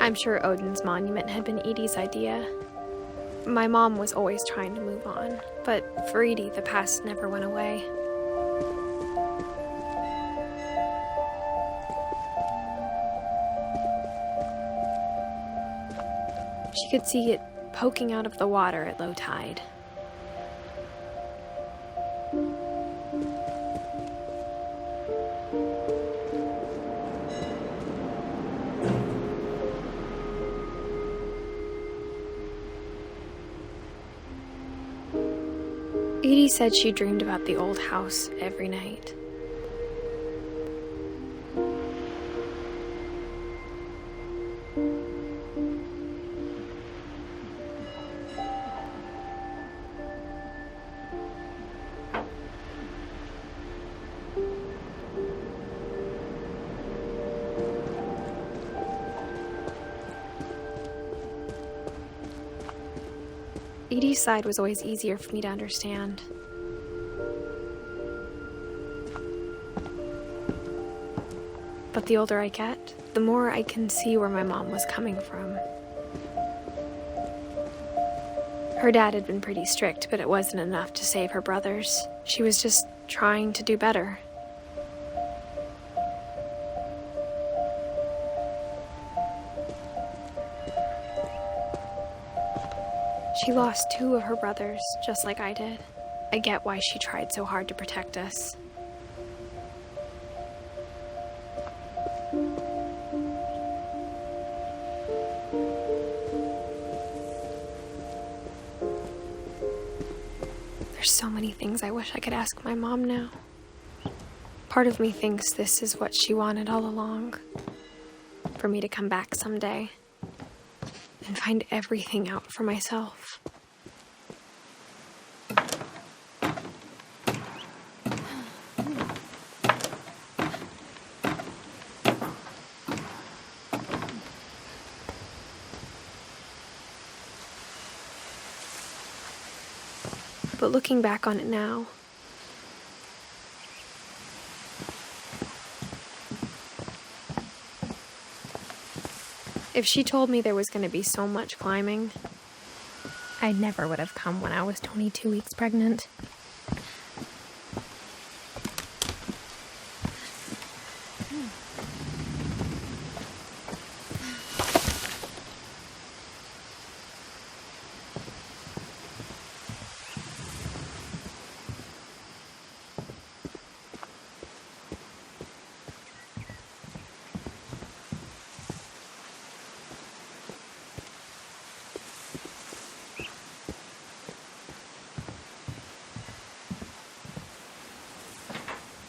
Speaker 2: I'm sure Odin's monument had been Edie's idea. My mom was always trying to move on, but for Edie, the past never went away. She could see it poking out of the water at low tide. Edie said she dreamed about the old house every night. Edie's side was always easier for me to understand. But the older I get, the more I can see where my mom was coming from. Her dad had been pretty strict, but it wasn't enough to save her brothers. She was just trying to do better. She lost 2 of her brothers, just like I did. I get why she tried so hard to protect us. There's so many things I wish I could ask my mom now. Part of me thinks this is what she wanted all along. For me to come back someday and find everything out for myself. But looking back on it now, if she told me there was going to be so much climbing, I never would have come when I was 22 weeks pregnant.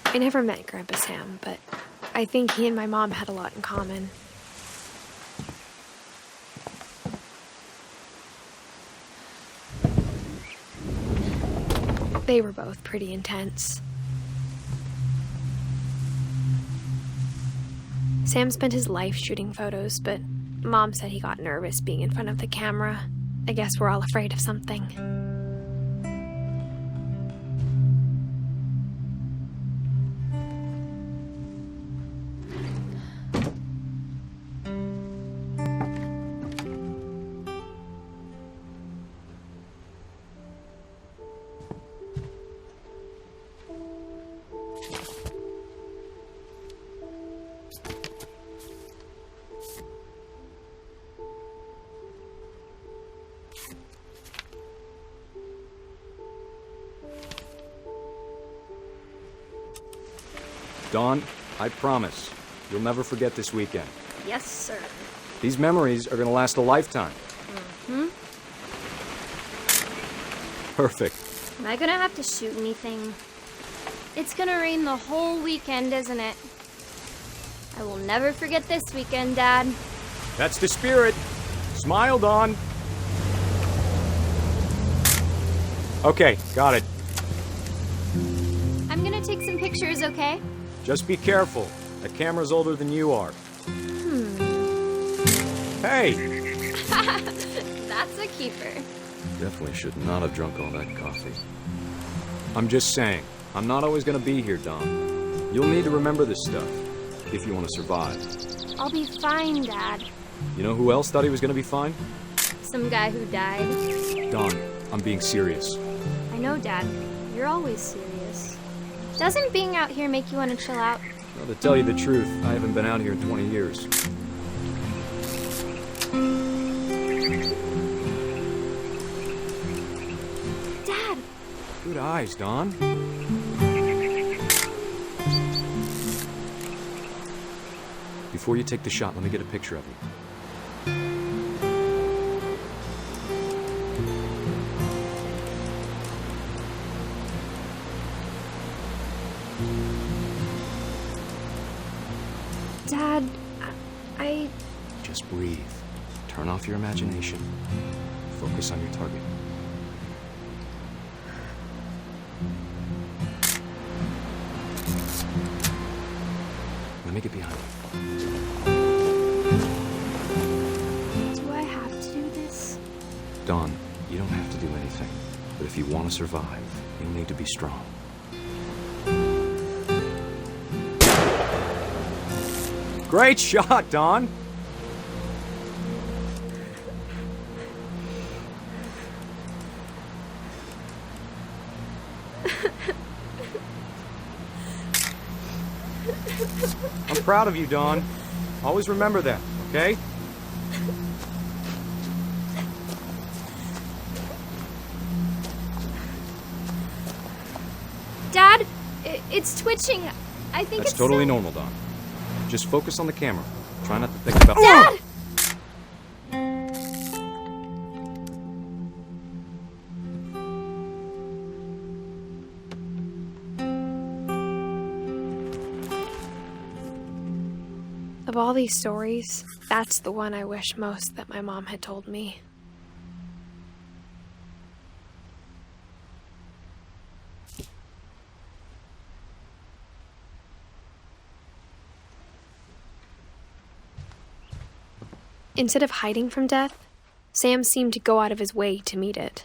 Speaker 2: I never met Grandpa Sam, but I think he and my mom had a lot in common. They were both pretty intense. Sam spent his life shooting photos, but Mom said he got nervous being in front of the camera. I guess we're all afraid of something.
Speaker 10: Dawn, I promise, you'll never forget this weekend.
Speaker 11: Yes, sir.
Speaker 10: These memories are gonna last a lifetime.
Speaker 11: Mm-hmm.
Speaker 10: Perfect.
Speaker 11: Am I gonna have to shoot anything? It's gonna rain the whole weekend, isn't it? I will never forget this weekend, Dad.
Speaker 10: That's the spirit. Smile, Dawn. Okay, got it.
Speaker 11: I'm gonna take some pictures, okay?
Speaker 10: Just be careful. That camera's older than you are. Hey!
Speaker 11: That's a keeper.
Speaker 10: Definitely should not have drunk all that coffee. I'm just saying, I'm not always gonna be here, Dawn. You'll need to remember this stuff, if you want to survive.
Speaker 11: I'll be fine, Dad.
Speaker 10: You know who else thought he was gonna be fine?
Speaker 11: Some guy who died.
Speaker 10: Dawn, I'm being serious.
Speaker 11: I know, Dad. You're always serious. Doesn't being out here make you want to chill out?
Speaker 10: Well, to tell you the truth, I haven't been out here in 20 years.
Speaker 11: Dad!
Speaker 10: Good eyes, Dawn. Before you take the shot, let me get a picture of you.
Speaker 11: Dad, I...
Speaker 10: Just breathe. Turn off your imagination. Focus on your target. Let me get behind you.
Speaker 11: Do I have to do this?
Speaker 10: Dawn, you don't have to do anything. But if you want to survive, you'll need to be strong. Great shot, Dawn! I'm proud of you, Dawn. Always remember that, okay?
Speaker 11: Dad, it's twitching. I think
Speaker 10: That's
Speaker 11: it's
Speaker 10: totally
Speaker 11: still...
Speaker 10: normal, Dawn. Just focus on the camera. Try not to think about...
Speaker 11: Dad!
Speaker 2: Of all these stories, that's the one I wish most that my mom had told me. Instead of hiding from death, Sam seemed to go out of his way to meet it.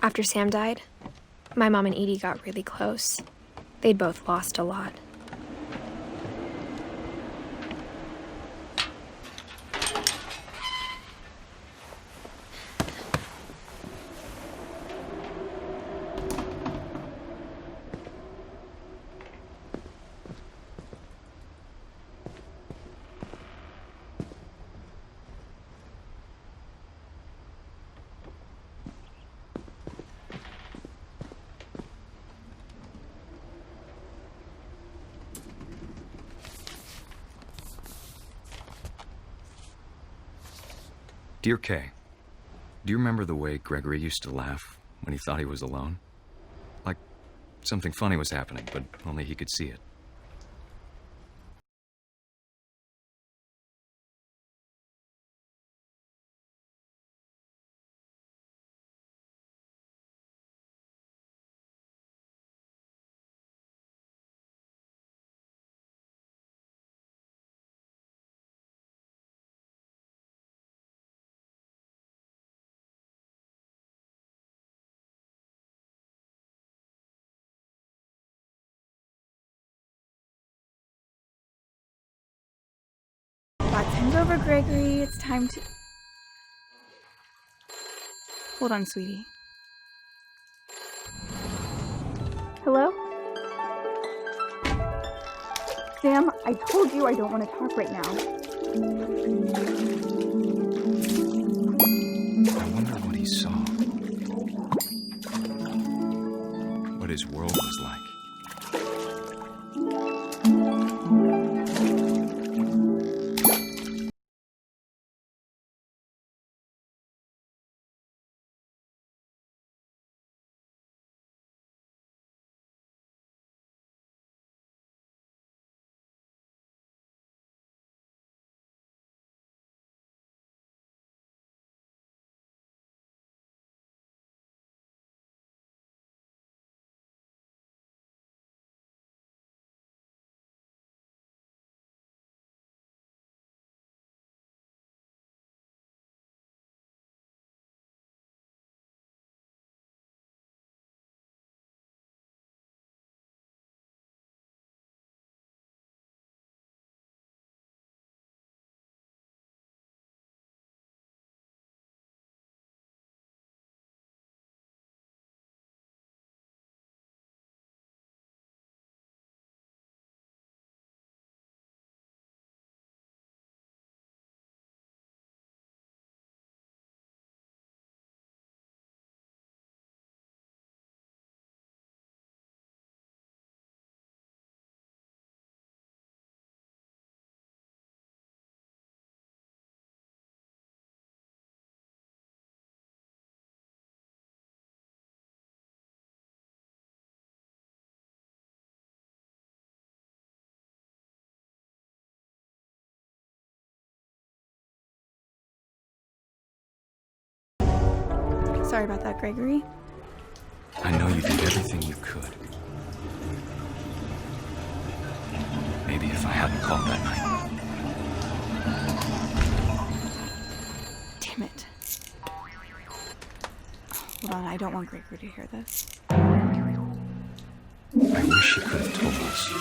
Speaker 2: After Sam died, my mom and Edie got really close. They'd both lost a lot.
Speaker 10: Dear Kay, do you remember the way Gregory used to laugh when he thought he was alone? Like something funny was happening, but only he could see it.
Speaker 12: Send over Gregory. It's time to... Hold on, sweetie. Hello? Sam, I told you I don't want to talk right now.
Speaker 10: I wonder what he saw. What his world was like.
Speaker 12: Sorry about that, Gregory.
Speaker 10: I know you did everything you could. Maybe if I hadn't called that night.
Speaker 12: Damn it. Hold on, I don't want Gregory to hear this.
Speaker 10: I wish you could have told us.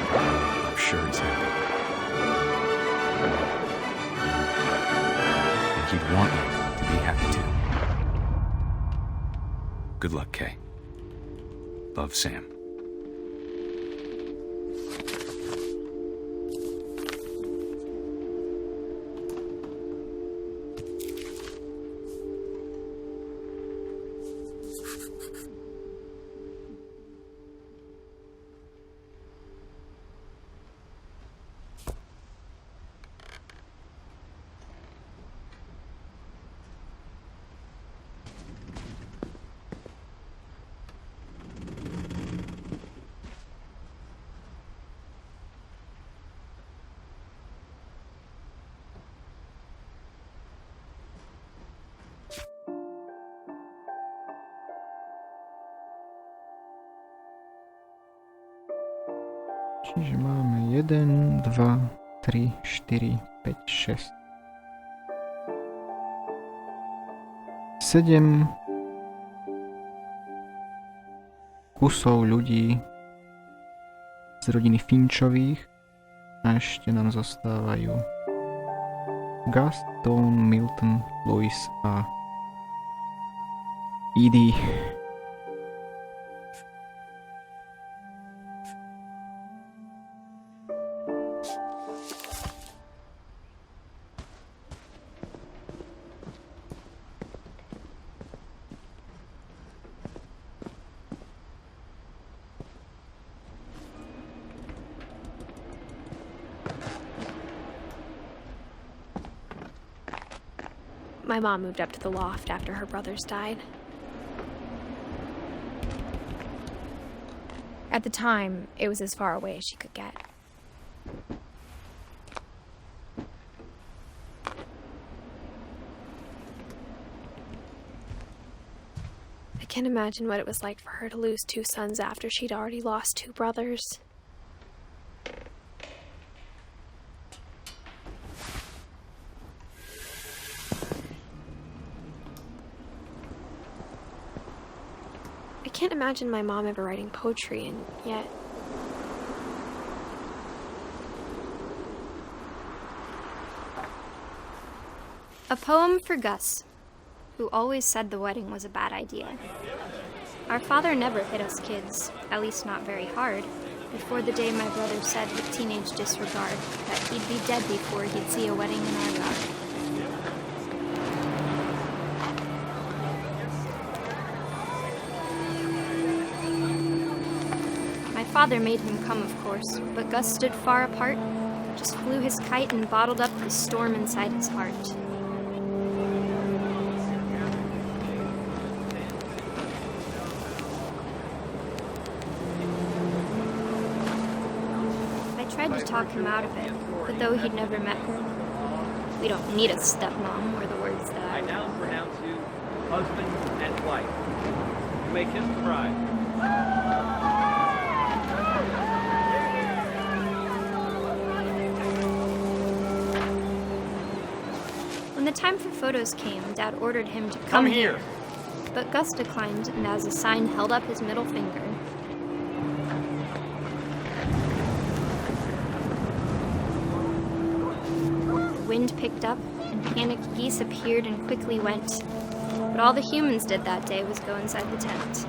Speaker 10: I'm sure he's happy. And he'd want you to be happy too. Good luck, Kay. Love, Sam.
Speaker 1: Čiže máme 1, 2, 3, 4, 5, 6. 7 kusov ľudí z rodiny Finchových a ešte nám zostávajú Gus, Dawn, Milton, Louis a Edith.
Speaker 2: My mom moved up to the loft after her brothers died. At the time, it was as far away as she could get. I can't imagine what it was like for her to lose 2 sons after she'd already lost 2 brothers. I can't imagine my mom ever writing poetry, and yet...
Speaker 11: A poem for Gus, who always said the wedding was a bad idea. Our father never hit us kids, at least not very hard, before the day my brother said with teenage disregard that he'd be dead before he'd see a wedding in our yard. My father made him come, of course, but Gus stood far apart, just flew his kite and bottled up the storm inside his heart. I tried to talk him out of it, but though he'd never met her, we don't need a stepmom, were the words that
Speaker 13: I now pronounce you husband and wife. You may kiss the bride.
Speaker 11: When the time for photos came, Dad ordered him to come
Speaker 13: here.
Speaker 11: But Gus declined, and as a sign held up his middle finger. The wind picked up, and panicked geese appeared and quickly went. But all the humans did that day was go inside the tent.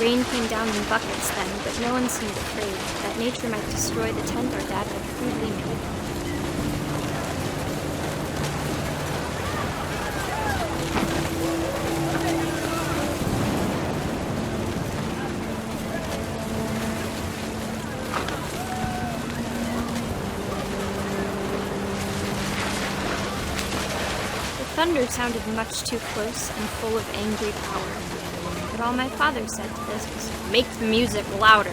Speaker 11: Rain came down in buckets then, but no one seemed afraid that nature might destroy the tent our dad had crudely made. The thunder sounded much too close and full of angry power. But all my father said to this was, "Make the music louder."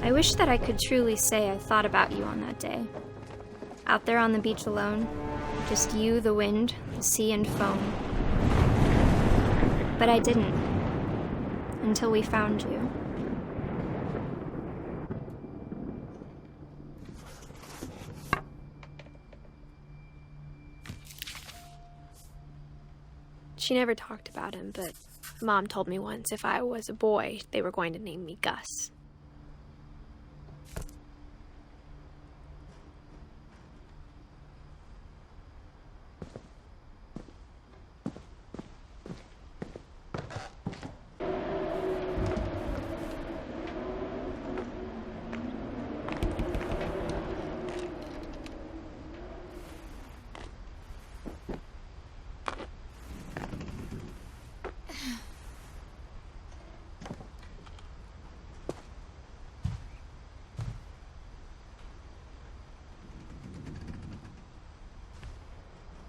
Speaker 11: I wish that I could truly say I thought about you on that day. Out there on the beach alone, just you, the wind, the sea, and foam. But I didn't, until we found you.
Speaker 2: She never talked about him, but Mom told me once if I was a boy, they were going to name me Gus.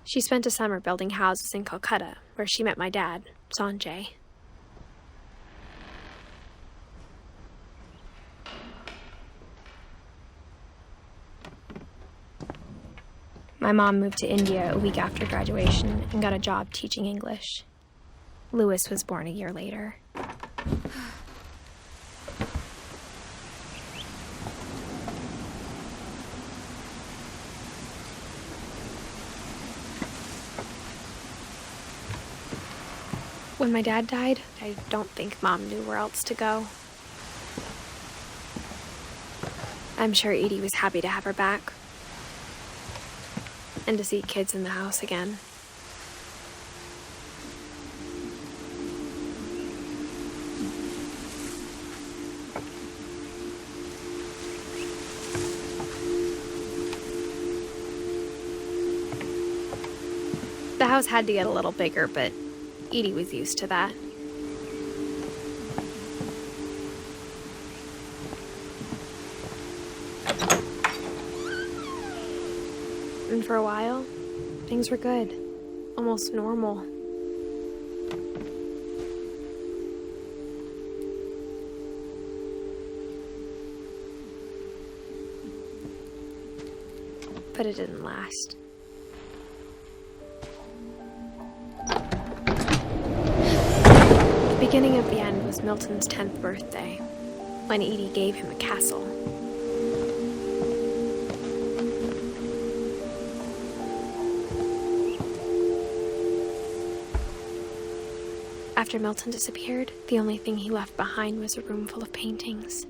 Speaker 2: She spent a summer building houses in Calcutta, where she met my dad, Sanjay. My mom moved to India a week after graduation and got a job teaching English. Louis was born a year later. When my dad died, I don't think Mom knew where else to go. I'm sure Edie was happy to have her back. And to see kids in the house again. The house had to get a little bigger, but Edie was used to that. And for a while, things were good. Almost normal. But it didn't last. The beginning of the end was Milton's 10th birthday, when Edie gave him a castle. After Milton disappeared, the only thing he left behind was a room full of paintings.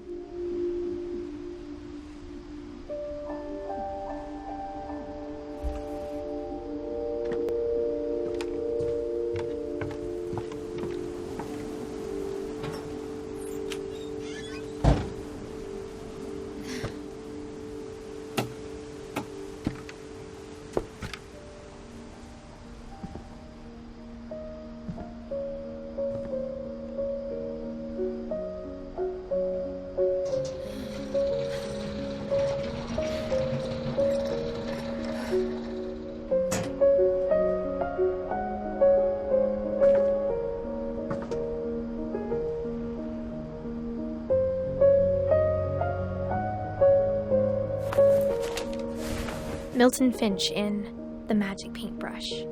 Speaker 2: Milton Finch in The Magic Paintbrush.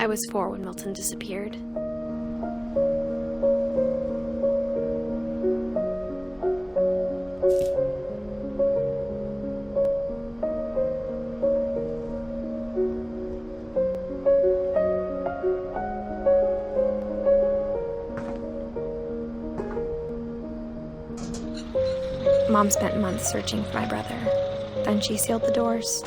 Speaker 14: was 4 when Milton disappeared.
Speaker 2: Mom spent months searching for my brother. Then she sealed the doors.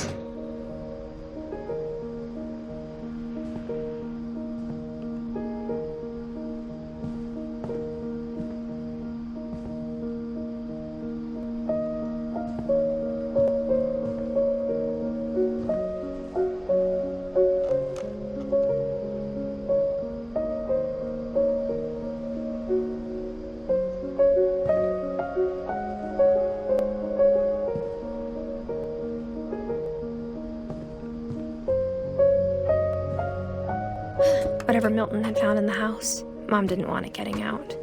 Speaker 2: Whatever Milton had found in the house, Mom didn't want it getting out.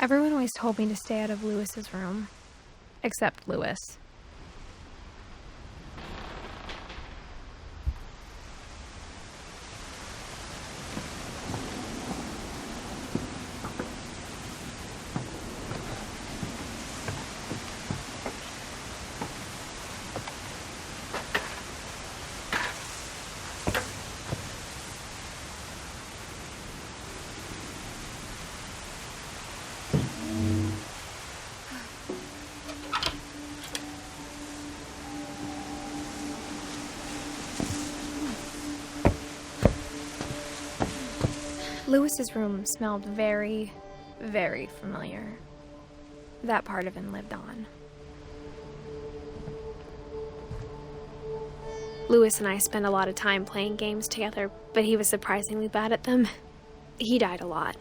Speaker 2: Everyone always told me to stay out of Lewis's room, except Lewis. Lewis's room smelled very, very familiar. That part of him lived on. Lewis and I spent a lot of time playing games together, but he was surprisingly bad at them. He died a lot.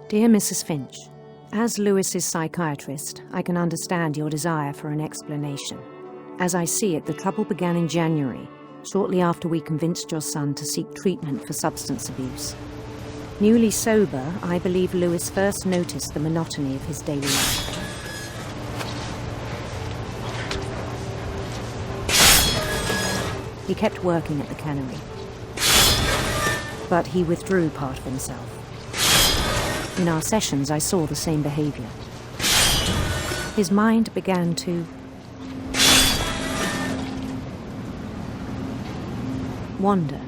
Speaker 15: Dear Mrs. Finch, as Lewis's psychiatrist, I can understand your desire for an explanation. As I see it, the trouble began in January, shortly after we convinced your son to seek treatment for substance abuse. Newly sober, I believe Lewis first noticed the monotony of his daily life. He kept working at the cannery, but he withdrew part of himself. In our sessions, I saw the same behavior. His mind began to wander.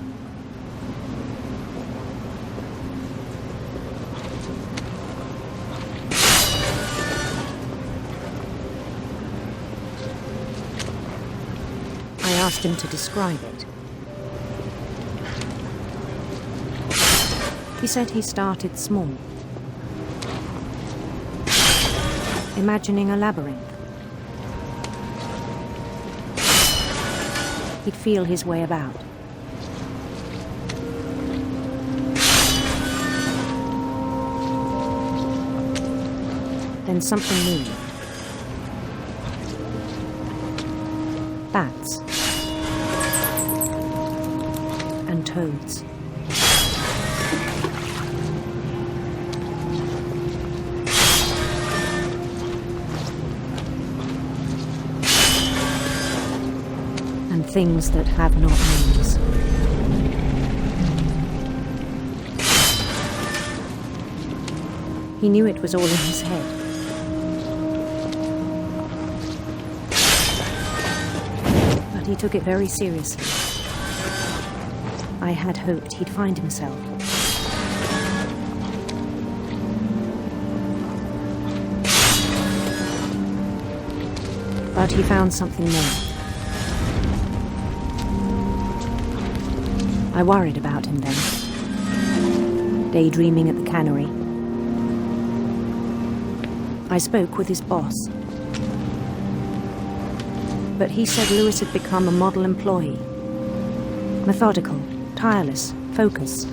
Speaker 15: I asked him to describe it. He said he started small, imagining a labyrinth. He'd feel his way about. Then something moved. Bats. And toads. Things that have not names. He knew it was all in his head. But he took it very seriously. I had hoped he'd find himself. But he found something more. I worried about him then, daydreaming at the cannery. I spoke with his boss. But he said Lewis had become a model employee. Methodical, tireless, focused.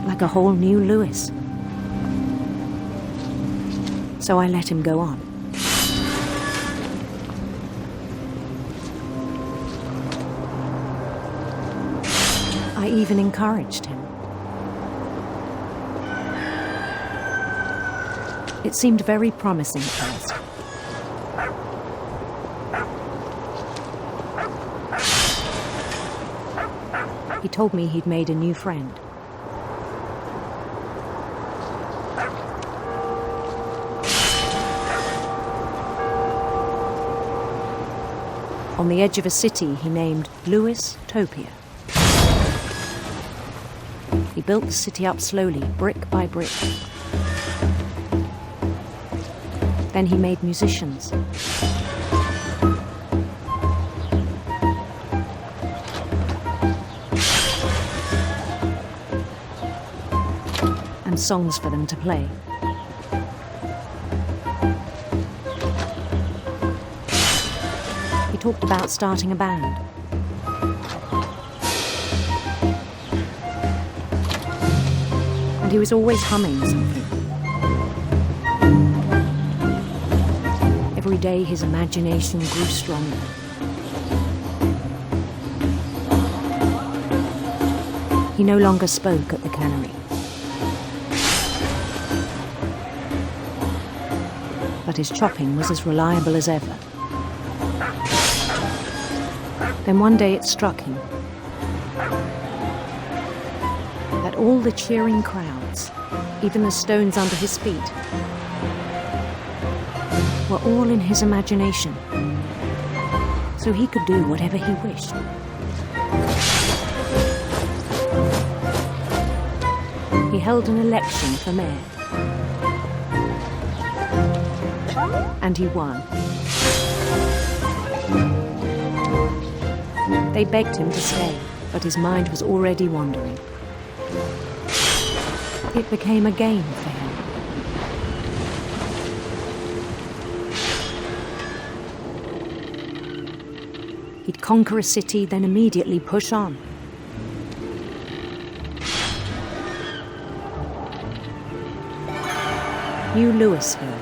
Speaker 15: Like a whole new Lewis. So I let him go on. I even encouraged him. It seemed very promising at first. He told me he'd made a new friend. On the edge of a city he named Lewis Topia. He built the city up slowly, brick by brick. Then he made musicians. And songs for them to play. He talked about starting a band. And he was always humming something. Every day his imagination grew stronger. He no longer spoke at the cannery. But his chopping was as reliable as ever. Then one day it struck him that all the cheering crowds, even the stones under his feet, were all in his imagination, so he could do whatever he wished. He held an election for mayor, and he won. They begged him to stay, but his mind was already wandering. It became a game for him. He'd conquer a city, then immediately push on. New Louisville.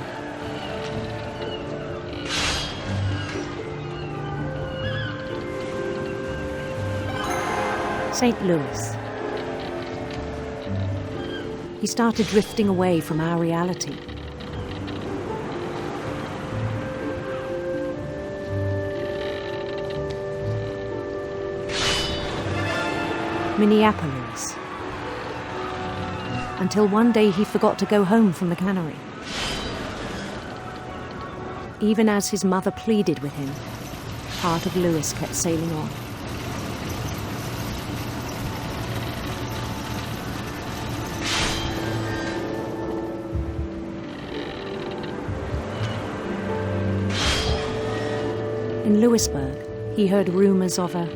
Speaker 15: St. Louis. He started drifting away from our reality. Minneapolis. Until one day he forgot to go home from the cannery. Even as his mother pleaded with him, part of Lewis kept sailing on. In Lewisburg, he heard rumors of a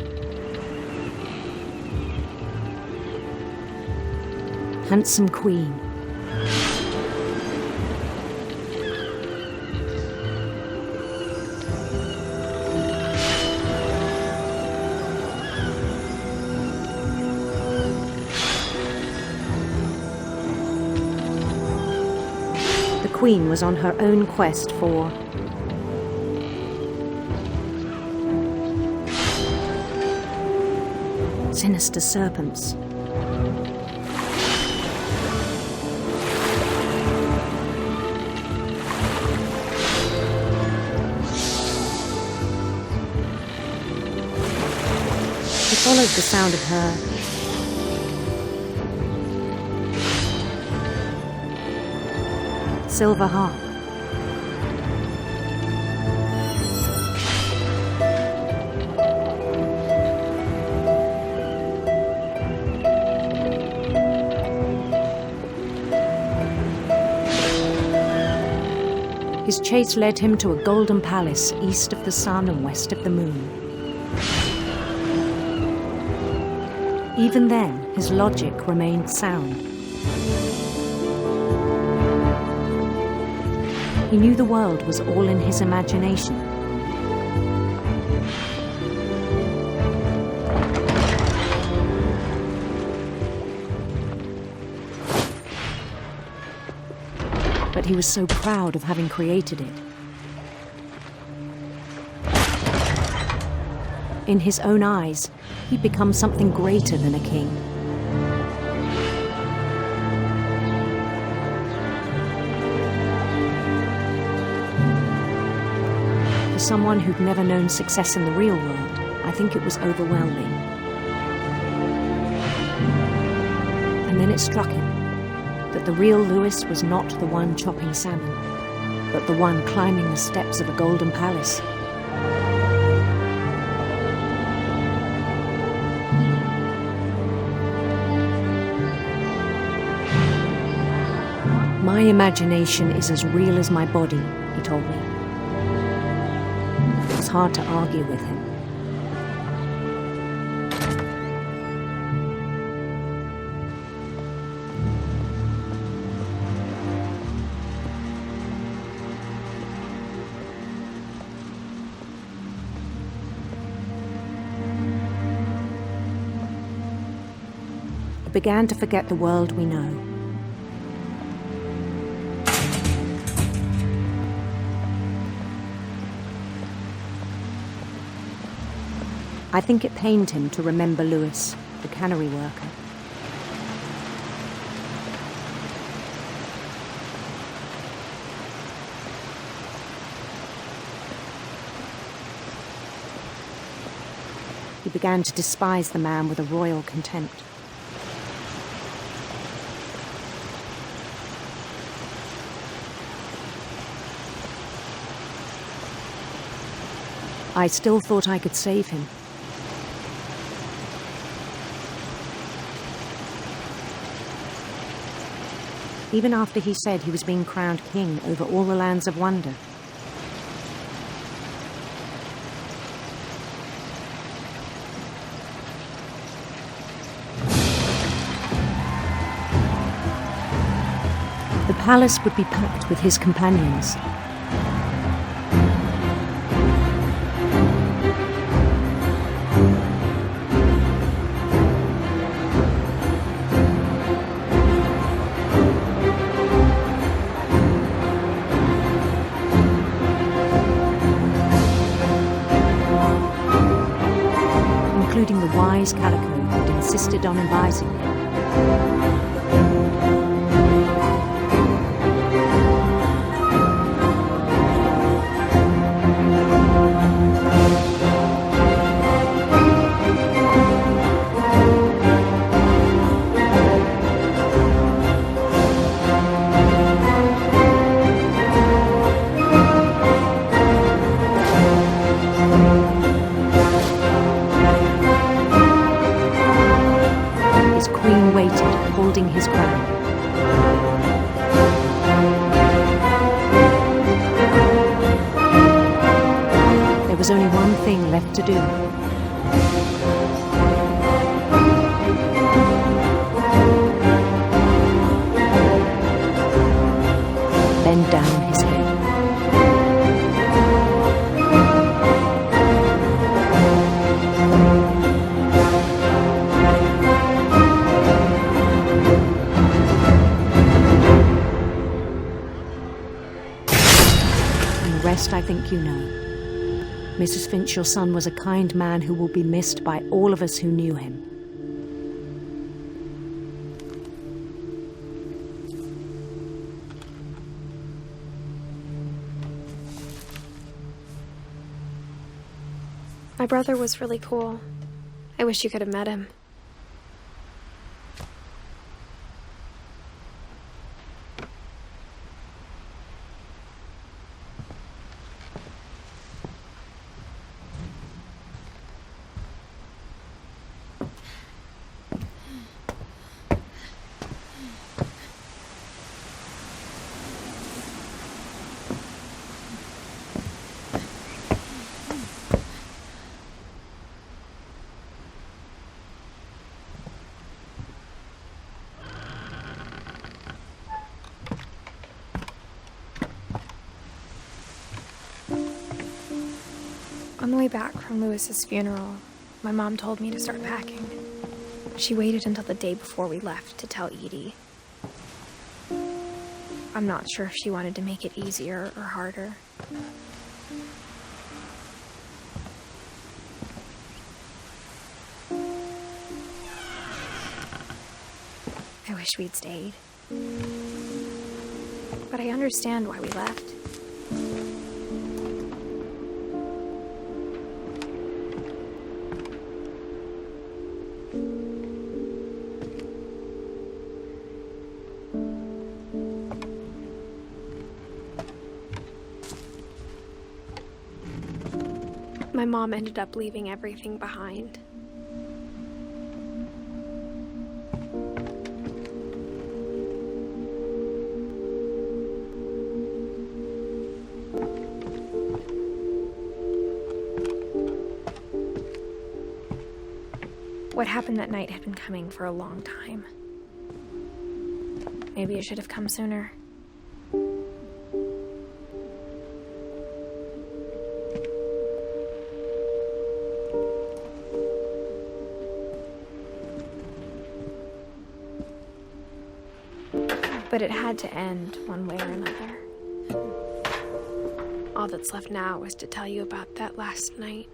Speaker 15: handsome queen. The queen was on her own quest for sinister serpents. He followed the sound of her silver harp. His chase led him to a golden palace east of the sun and west of the moon. Even then, his logic remained sound. He knew the world was all in his imagination. But he was so proud of having created it. In his own eyes, he'd become something greater than a king. For someone who'd never known success in the real world, I think it was overwhelming. And then it struck him that the real Lewis was not the one chopping salmon, but the one climbing the steps of a golden palace. My imagination is as real as my body, he told me. It was hard to argue with him. I began to forget the world we know. I think it pained him to remember Lewis, the cannery worker. He began to despise the man with a royal contempt. I still thought I could save him. Even after he said he was being crowned king over all the lands of wonder. The palace would be packed with his companions. Including the wise Calico that insisted on advising him. Holding his crown. There was only one thing left to do. Bend down his head. I think you know. Mrs. Finch, your son was a kind man who will be missed by all of us who knew him.
Speaker 14: My brother was really cool. I wish you could have met him.
Speaker 2: On the way back from Lewis's funeral, my mom told me to start packing. She waited until the day before we left to tell Edie. I'm not sure if she wanted to make it easier or harder. I wish we'd stayed. But I understand why we left. My mom ended up leaving everything behind. What happened that night had been coming for a long time. Maybe it should have come sooner. But it had to end one way or another. All that's left now is to tell you about that last night.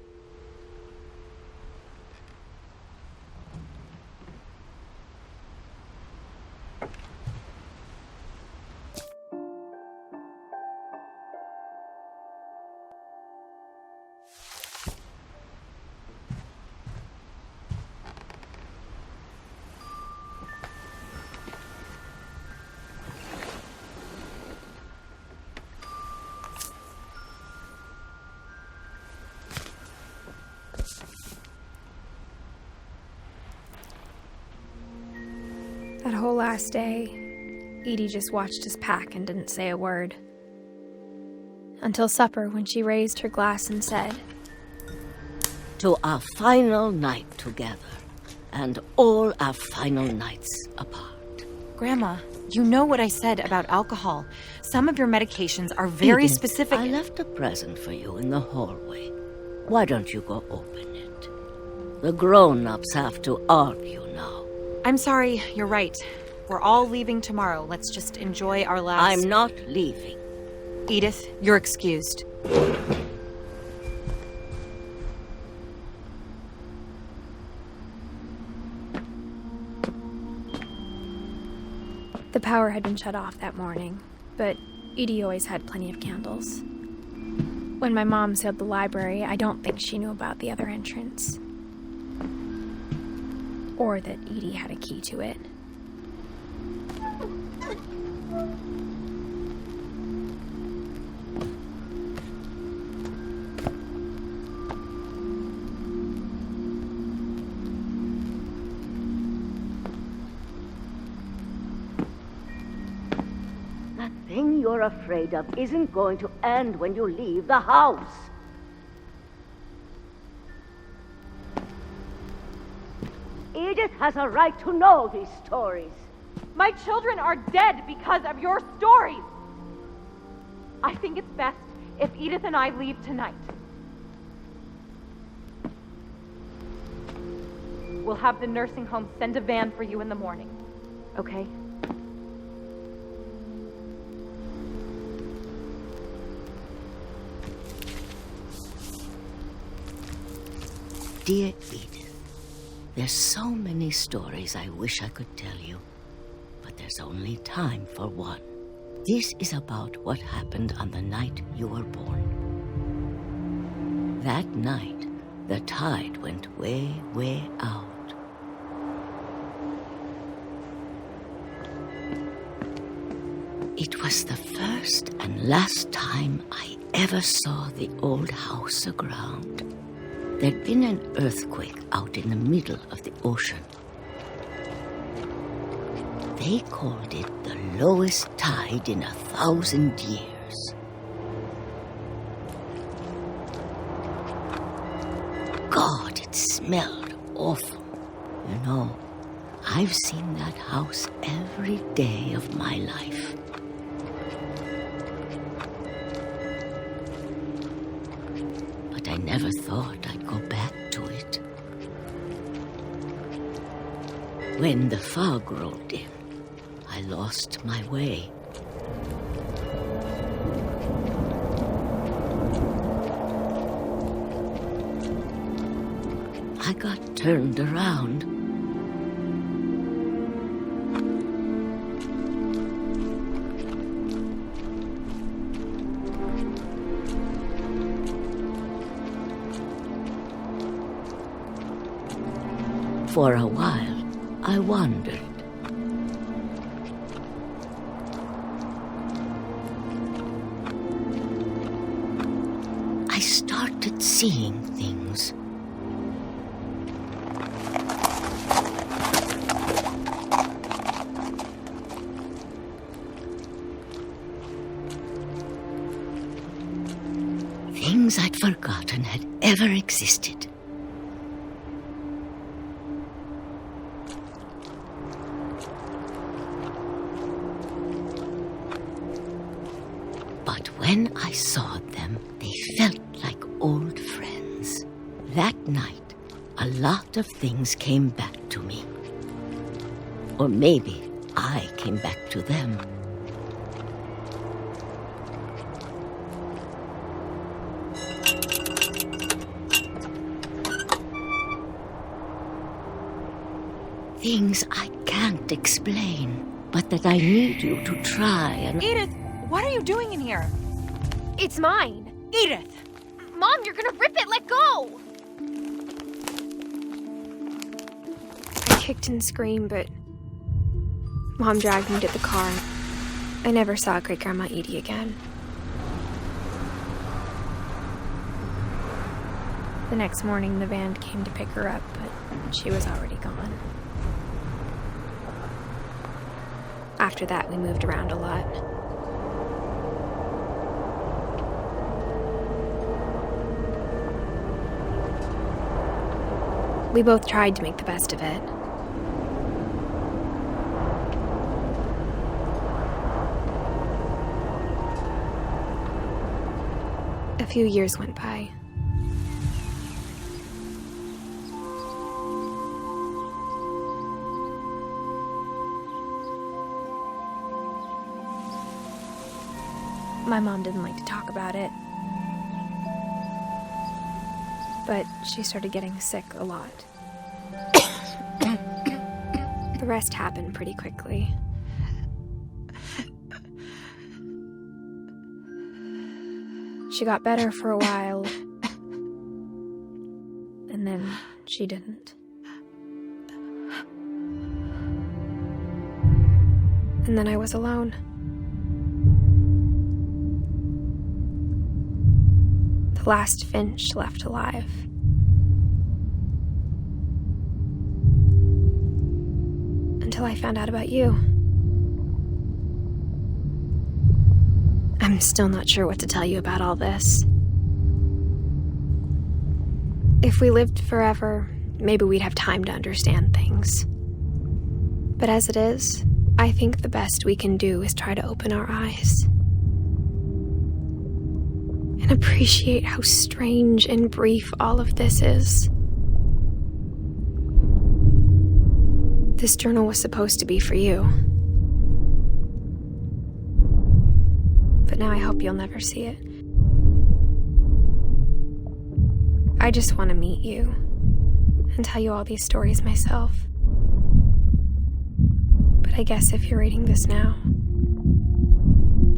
Speaker 2: That whole last day, Edie just watched us pack and didn't say a word. Until supper, when she raised her glass and said,
Speaker 16: "To our final night together, and all our final nights apart."
Speaker 17: Grandma, you know what I said about alcohol. Some of your medications are very
Speaker 16: Edith,
Speaker 17: specific.
Speaker 16: I left a present for you in the hallway. Why don't you go open it? The grown-ups have to argue now.
Speaker 17: I'm sorry, you're right. We're all leaving tomorrow. Let's just enjoy our last...
Speaker 16: I'm not leaving.
Speaker 17: Edith, you're excused.
Speaker 2: The power had been shut off that morning, but Edie always had plenty of candles. When my mom sealed the library, I don't think she knew about the other entrance. Or that Edie had a key to it.
Speaker 16: That thing you're afraid of isn't going to end when you leave the house. Edith has a right to know these stories.
Speaker 12: My children are dead because of your stories. I think it's best if Edith and I leave tonight. We'll have the nursing home send a van for you in the morning, okay?
Speaker 16: Dear Edith, there's so many stories I wish I could tell you, but there's only time for one. This is about what happened on the night you were born. That night, the tide went way, way out. It was the first and last time I ever saw the old house aground. There'd been an earthquake out in the middle of the ocean. They called it the lowest tide in 1,000 years. God, it smelled awful. You know, I've seen that house every day of my life. But I never thought I'd go back to it. When the fog rolled in, I lost my way. I got turned around. For a while, I wandered. I started seeing things. Things I'd forgotten had ever existed. But when I saw them, they felt like old friends. That night, a lot of things came back to me. Or maybe I came back to them. Things I can't explain, but that I need you to try and...
Speaker 17: Edith, what are you doing in here?
Speaker 14: It's mine.
Speaker 17: Edith!
Speaker 14: Mom, you're gonna rip it! Let go! I kicked and screamed, but Mom dragged me to the car. I never saw Great-Grandma Edie again. The next morning, the van came to pick her up, but she was already gone. After that, we moved around a lot. We both tried to make the best of it. A few years went by. My mom didn't like to talk about it. But she started getting sick a lot. The rest happened pretty quickly. She got better for a while, and then she didn't. And then I was alone. The last Finch left alive. Until I found out about you. I'm still not sure what to tell you about all this. If we lived forever, maybe we'd have time to understand things. But as it is, I think the best we can do is try to open our eyes. And appreciate how strange and brief all of this is. This journal was supposed to be for you. But now I hope you'll never see it. I just want to meet you and tell you all these stories myself. But I guess if you're reading this now,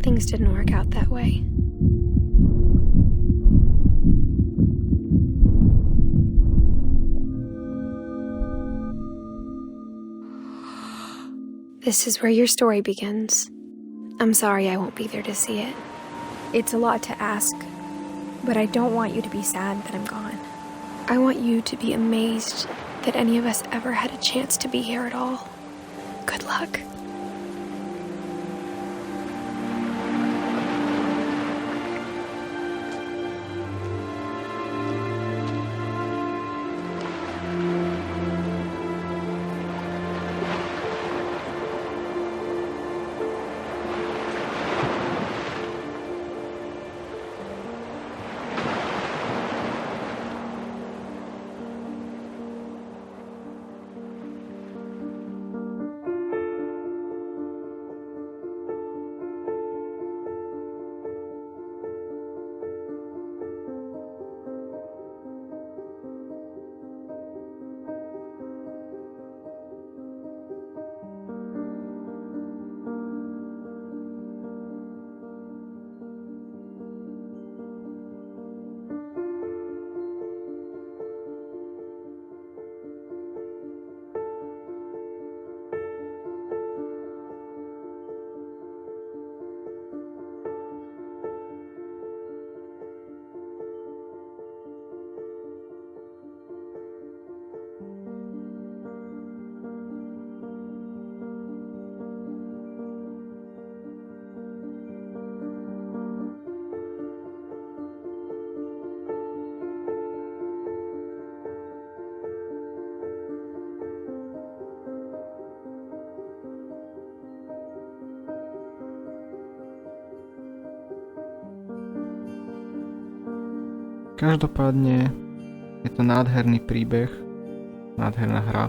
Speaker 14: things didn't work out that way. This is where your story begins. I'm sorry I won't be there to see it. It's a lot to ask, but I don't want you to be sad that I'm gone. I want you to be amazed that any of us ever had a chance to be here at all. Good luck.
Speaker 1: Každopádne je to nádherný príbeh, nádherná hra.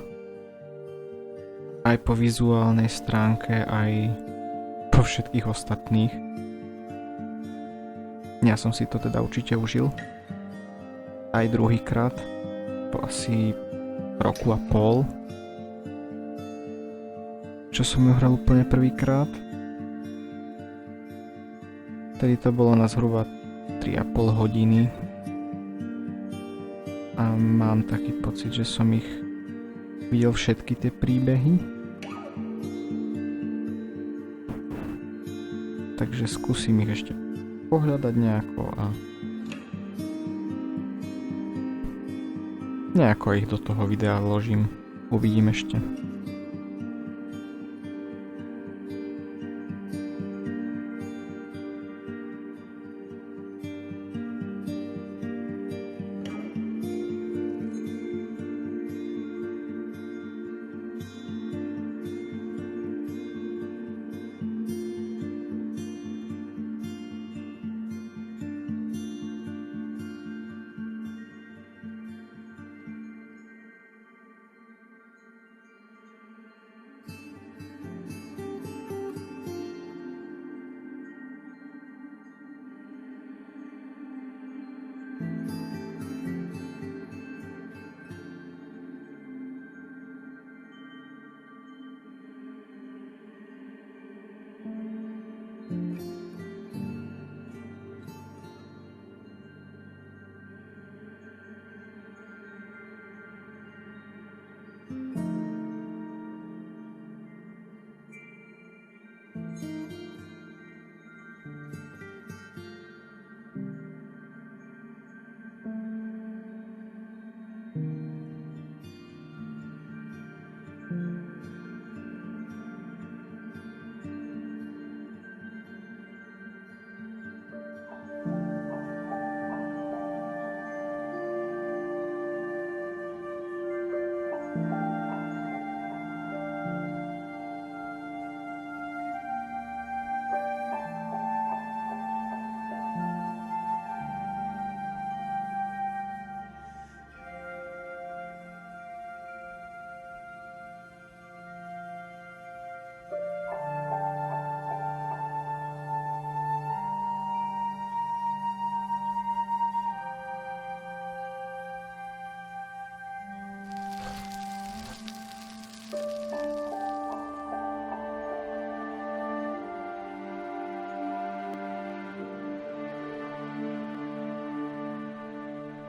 Speaker 1: Aj po vizuálnej stránke, aj po všetkých ostatných. Ja som si to teda určite užil. Aj druhýkrát, po asi roku a pol, čo som ju hral úplne prvýkrát. Tedy to bolo na zhruba 3,5 hodiny. A mám taký pocit, že som ich videl všetky tie príbehy. Takže skúsim ich ešte pohľadať nejako a nejako ich do toho videa vložím. Uvidím ešte.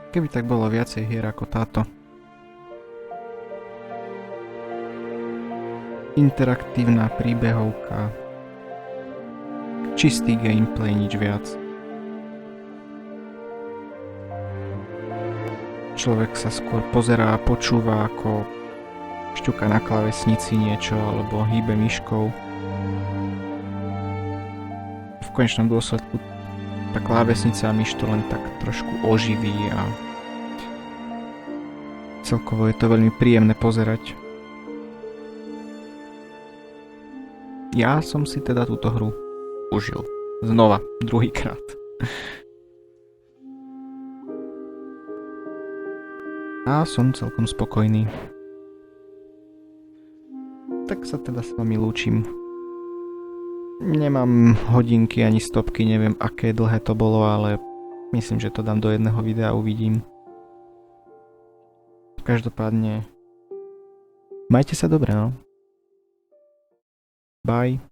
Speaker 1: Keby tak bolo viacej hier ako táto. Interaktívna príbehovka. Čistý gameplay, nič viac. Človek sa skôr pozerá a počúva, ako šťuka na klávesnici niečo, alebo hýbe myškou. V konečnom dôsledku tá klávesnica a myš to len tak trošku oživí a celkovo je to veľmi príjemné pozerať. Ja som si teda túto hru užil. Znova, druhýkrát. A som celkom spokojný. Tak sa teda s vami lúčim. Nemám hodinky ani stopky, neviem aké dlhé to bolo, ale myslím, že to dám do jedného videa, uvidím. Každopádne, majte sa dobre, no. Bye.